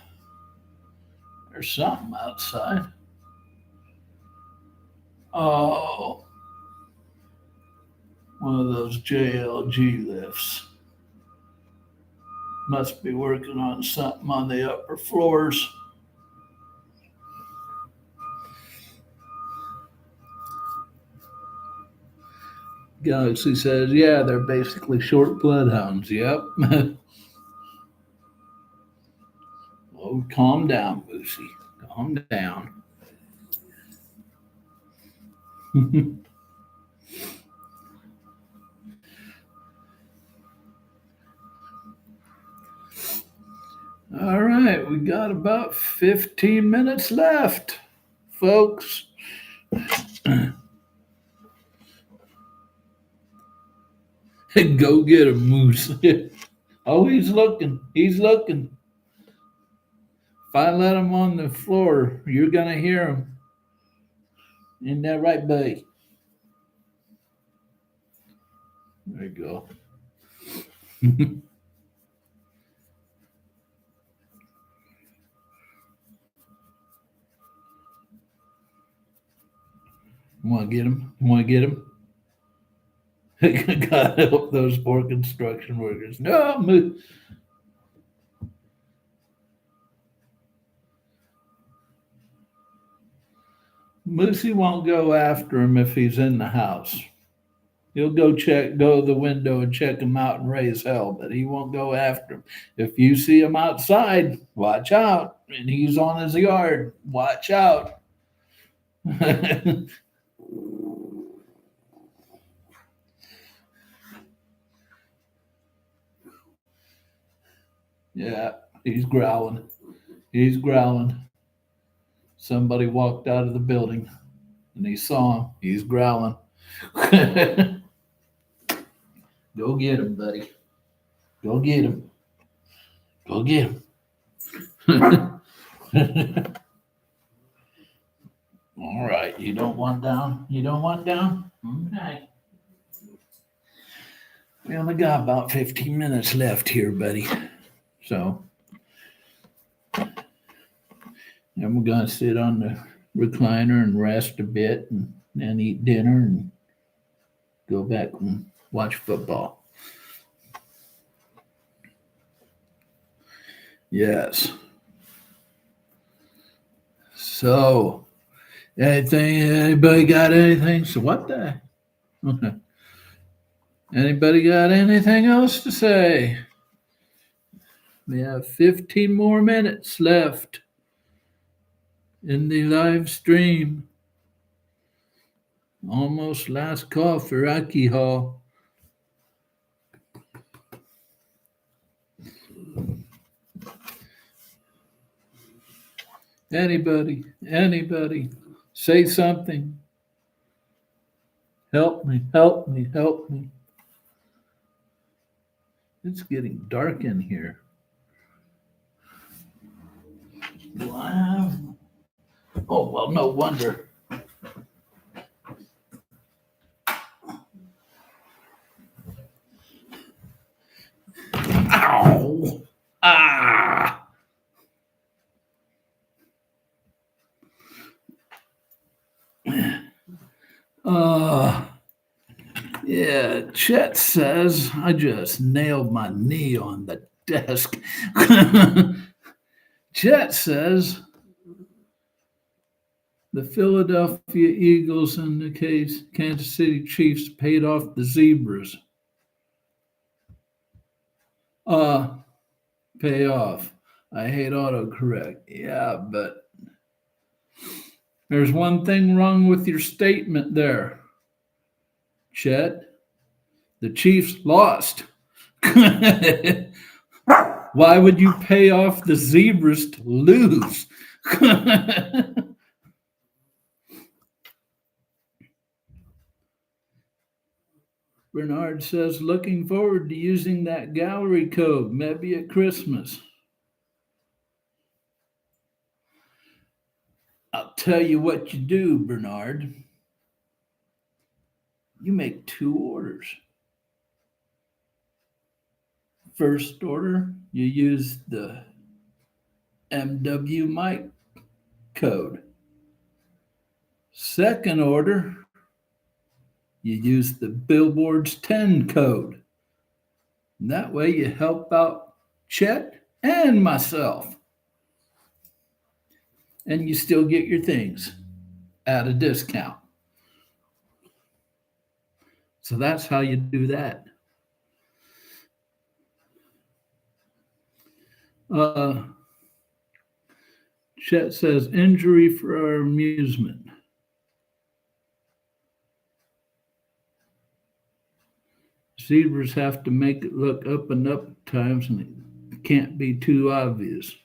there's something outside. Oh, one of those JLG lifts. Must be working on something on the upper floors. Galaxy says, yeah, they're basically short bloodhounds. Yep. Oh, calm down, Lucy. Calm down. All right, we got about 15 minutes left, folks. Go get him, Moose. Oh, he's looking. He's looking. If I let him on the floor, you're going to hear him. Isn't that right, buddy? There you go. Want to get him? Want to get him? God help those poor construction workers. No, Moosey won't go after him if he's in the house. He'll go to the window and check him out and raise hell, but he won't go after him. If you see him outside, watch out. And he's on his yard, watch out. Yeah, he's growling. He's growling. Somebody walked out of the building and he saw him. He's growling. Go get him, buddy. Go get him. Go get him. All right. You don't want down? You don't want down? Okay. We only got about 15 minutes left here, buddy. So, then we're going to sit on the recliner and rest a bit and then eat dinner and go back and watch football. Yes. So, anybody got anything? So, what the? Okay. Anybody got anything else to say? We have 15 more minutes left in the live stream. Almost last call for Rocky Hall. Anybody, say something. Help me. It's getting dark in here. Wow. Oh, well, no wonder. Ow! Ah! Uh, yeah, Chet says I just nailed my knee on the desk. Chet says the Philadelphia Eagles and the Kansas City Chiefs paid off the Zebras. Pay off. I hate autocorrect. Yeah, but there's one thing wrong with your statement there, Chet. The Chiefs lost. Why would you pay off the Zebras to lose? Bernard says, looking forward to using that gallery code, maybe at Christmas. I'll tell you what you do, Bernard. You make 2 orders. First order, you use the MW mic code. Second order, you use the Billboard's 10 code. And that way you help out Chet and myself. And you still get your things at a discount. So that's how you do that. Chet says, injury for our amusement. Zebras have to make it look up and up times, and it can't be too obvious.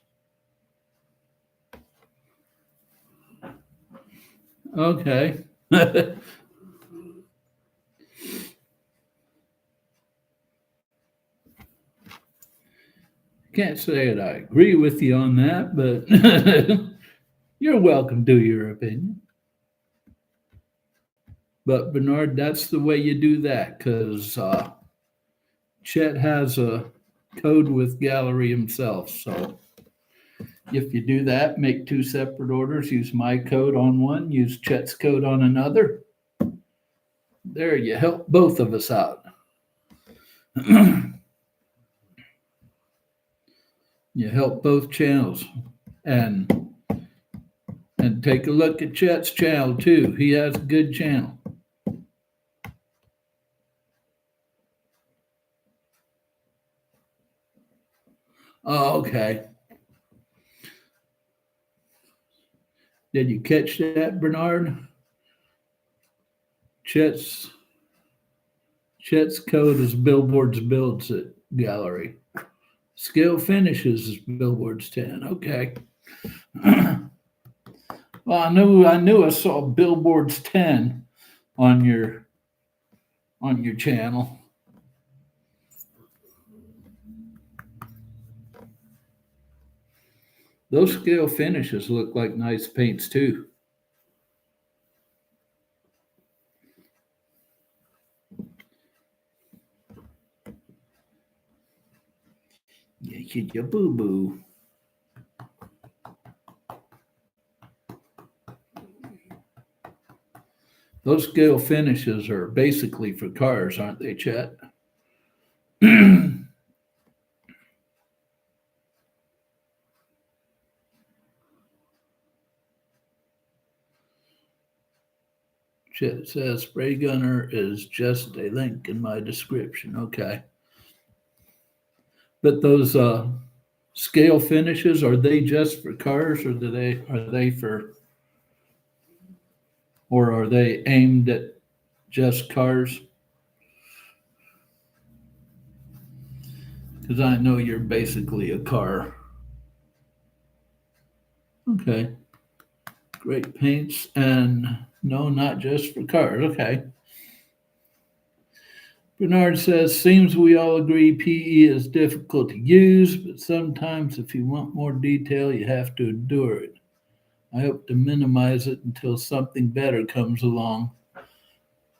Okay. Can't say that I agree with you on that, but you're welcome to your opinion. But Bernard, that's the way you do that, because Chet has a code with Gallery himself. So if you do that, make 2 separate orders, use my code on one, use Chet's code on another. There, you help both of us out. You help both channels. And take a look at Chet's channel too. He has a good channel. Oh, okay. Did you catch that, Bernard? Chet's code is Billboard's builds it gallery. Scale finishes is Billboard's 10. Okay. Well, I knew I saw Billboard's 10 on your channel. Those scale finishes look like nice paints too. Yeah, boo boo. Those scale finishes are basically for cars, aren't they, Chet? Chet says spray gunner is just a link in my description. Okay. But those Scale finishes, are they just for cars, or are they aimed at just cars? Because I know you're basically a car. Okay, great paints, and no, not just for cars. Okay. Bernard says, seems we all agree PE is difficult to use, but sometimes if you want more detail, you have to endure it. I hope to minimize it until something better comes along.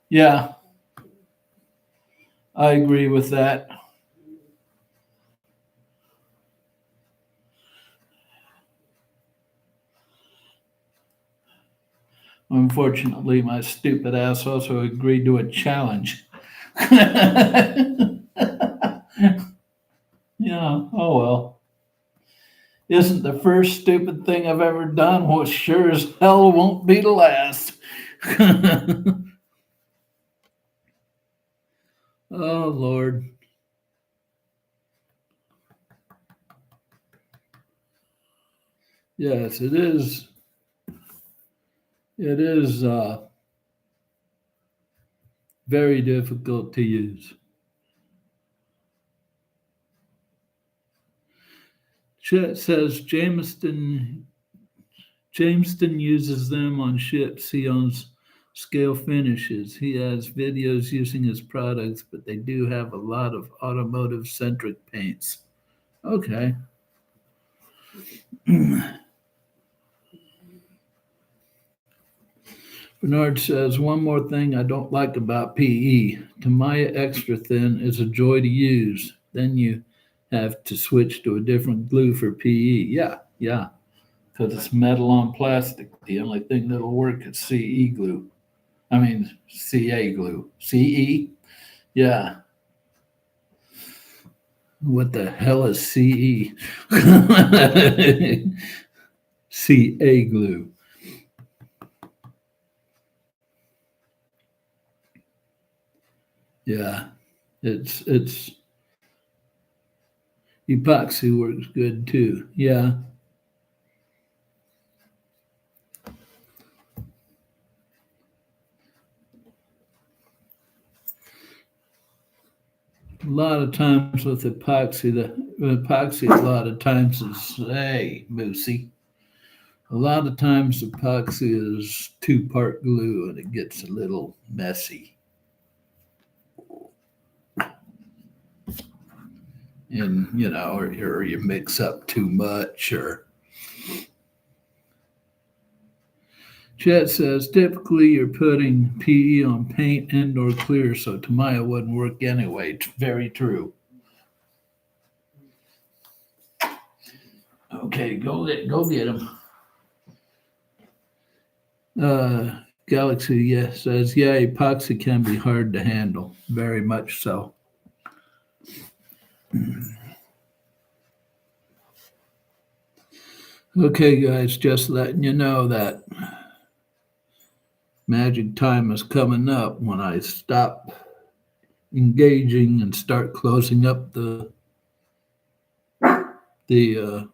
Yeah, I agree with that. Unfortunately, my stupid ass also agreed to a challenge. Yeah, oh well. Isn't the first stupid thing I've ever done, well, sure as hell won't be the last. Oh, Lord. Yes, it is. It is very difficult to use. Chet says Jameson uses them on ships he owns scale finishes. He has videos using his products, but they do have a lot of automotive centric paints. Okay. Bernard says, one more thing I don't like about PE. Tamiya Extra Thin is a joy to use. Then you have to switch to a different glue for PE. Yeah, yeah, because it's metal on plastic. The only thing that'll work is CE glue. I mean, CA glue. CE? Yeah. What the hell is CE? CA glue. Yeah. It's epoxy works good too. Yeah. A lot of times with epoxy a lot of times is, hey, Moosey. A lot of times epoxy is two-part glue and it gets a little messy. And, or you mix up too much, or Chet says typically you're putting PE on paint and or clear, so Tamiya wouldn't work anyway. Very true. Okay, go get him. Galaxy, yes, says, yeah, epoxy can be hard to handle. Very much so. Okay, guys, just letting you know that magic time is coming up when I stop engaging and start closing up the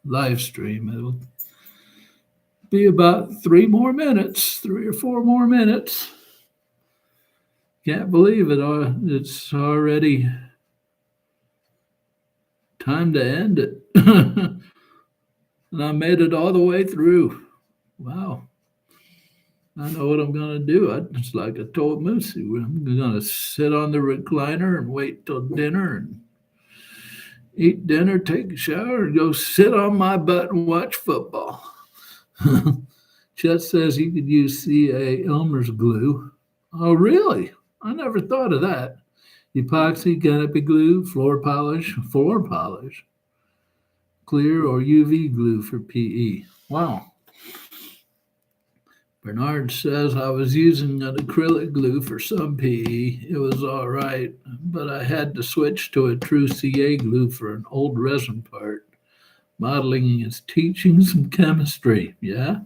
live stream. It'll be about 3 more minutes, 3 or 4 more minutes. Can't believe it. It's already time to end it. And I made it all the way through. Wow. I know what I'm going to do. It's like I told Moosey, I'm going to sit on the recliner and wait till dinner and eat dinner, take a shower, and go sit on my butt and watch football. Chet says you could use C.A. Elmer's glue. Oh, really? I never thought of that. Epoxy, canopy glue, floor polish, clear or UV glue for PE. Wow. Bernard says I was using an acrylic glue for some PE. It was all right, but I had to switch to a true CA glue for an old resin part. Modeling is teaching some chemistry. Yeah.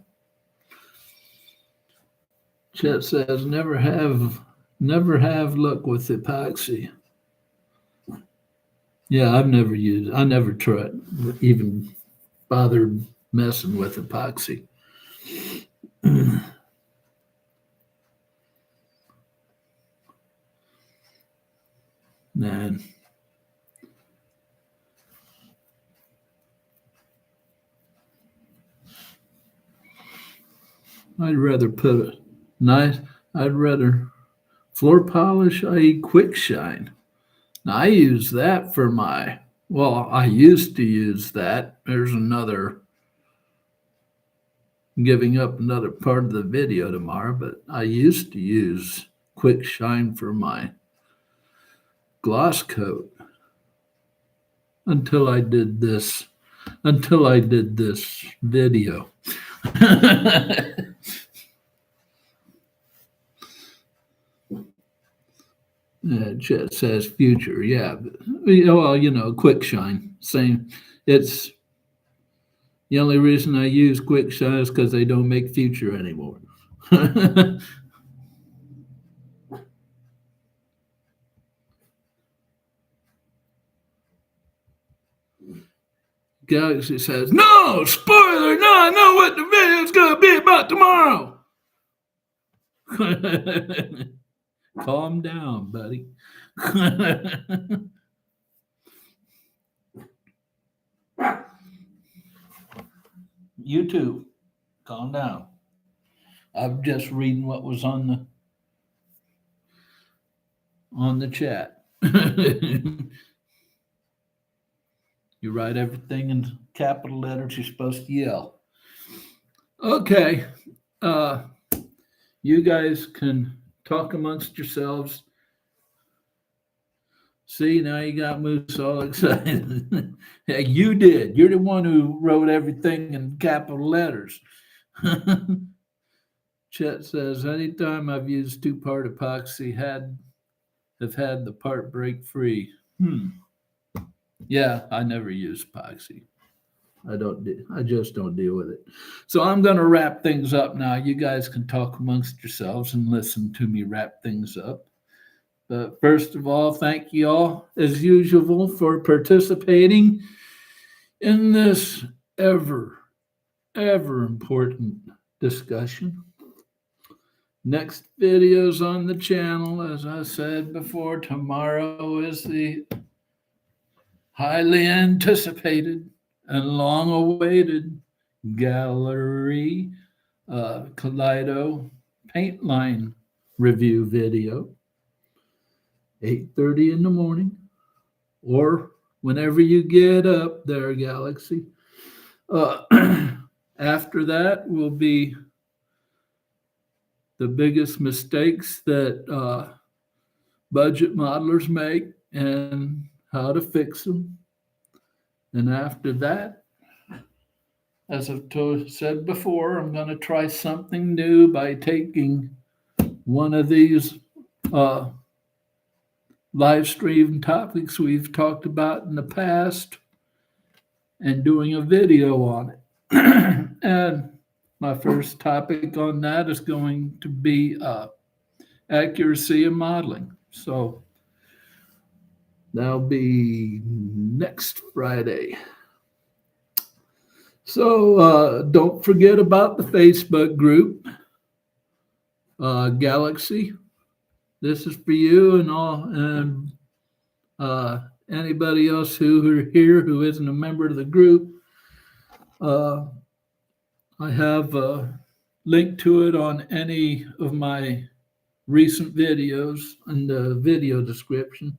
Chet says never have luck with epoxy. Yeah, I never tried, even bothered messing with epoxy. Man, I'd rather put a nice, I'd rather floor polish, i.e., quick shine. Now, I use that for I used to use that. There's another, giving up another part of the video tomorrow, but I used to use quick shine for my gloss coat until I did this, until I did this video. It just says future, yeah. Well, quick shine. Same. It's the only reason I use quick shine is because they don't make future anymore. Galaxy says, "No spoiler. No, I know what the video's gonna be about tomorrow." Calm down, buddy. You too. Calm down. I'm just reading what was on the chat. You write everything in capital letters. You're supposed to yell. Okay. Uh, you guys can talk amongst yourselves. See, now you got Moose all excited. Hey, you did. You're the one who wrote everything in capital letters. Chet says, anytime I've used two-part epoxy, have had the part break free. Yeah, I never use epoxy. I just don't deal with it. So I'm going to wrap things up now. You guys can talk amongst yourselves and listen to me wrap things up. But first of all, thank you all, as usual, for participating in this ever, ever important discussion. Next videos on the channel, as I said before, tomorrow is the highly anticipated and long awaited gallery Kaleido paint line review video, 8:30 in the morning, or whenever you get up there, Galaxy. Uh, After that will be the biggest mistakes that budget modelers make and how to fix them. And after that, as said before, I'm going to try something new by taking one of these uh, live stream topics we've talked about in the past and doing a video on it. And my first topic on that is going to be accuracy of modeling. So that'll be next Friday. So don't forget about the Facebook group, Galaxy. This is for you and all, and anybody else who are here who isn't a member of the group. I have a link to it on any of my recent videos in the video description.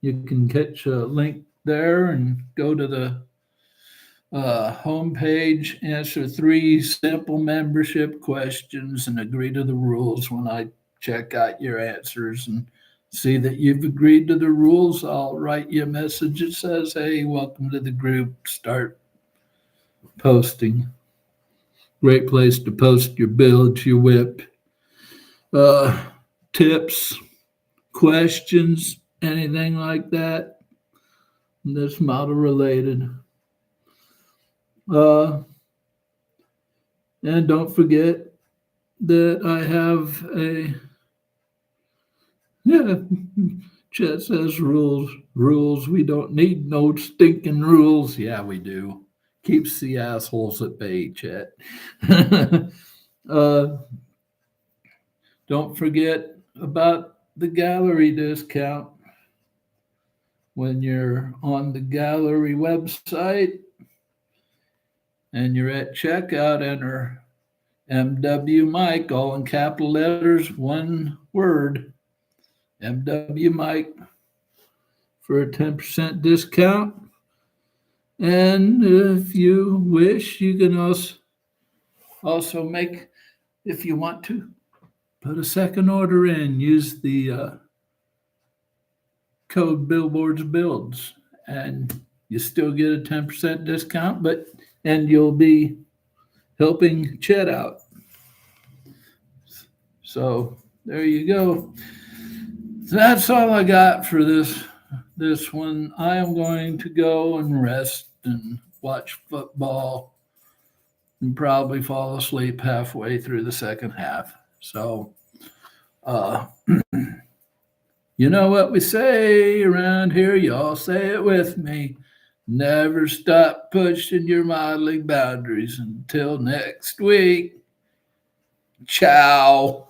You can catch a link there and go to the homepage, answer 3 simple membership questions, and agree to the rules. When I check out your answers and see that you've agreed to the rules, I'll write you a message that says, hey, welcome to the group. Start posting. Great place to post your builds, your whip, tips, questions, anything like that that's model related. And don't forget that I have Chet says rules, rules. We don't need no stinking rules. Yeah, we do. Keeps the assholes at bay, Chet. uh, don't forget about the gallery discount when you're on the gallery website and you're at checkout. Enter MW Mike, all in capital letters, one word. MW Mike for a 10% discount. And if you wish, you can also make, if you want to, put a second order in. Use the code Billboards Builds, and you still get a 10% discount, and you'll be helping Chet out. So there you go. So that's all I got for this one. I am going to go and rest and watch football and probably fall asleep halfway through the second half. So, uh, you know what we say around here? Y'all say it with me. Never stop pushing your modeling boundaries. Until next week. Ciao.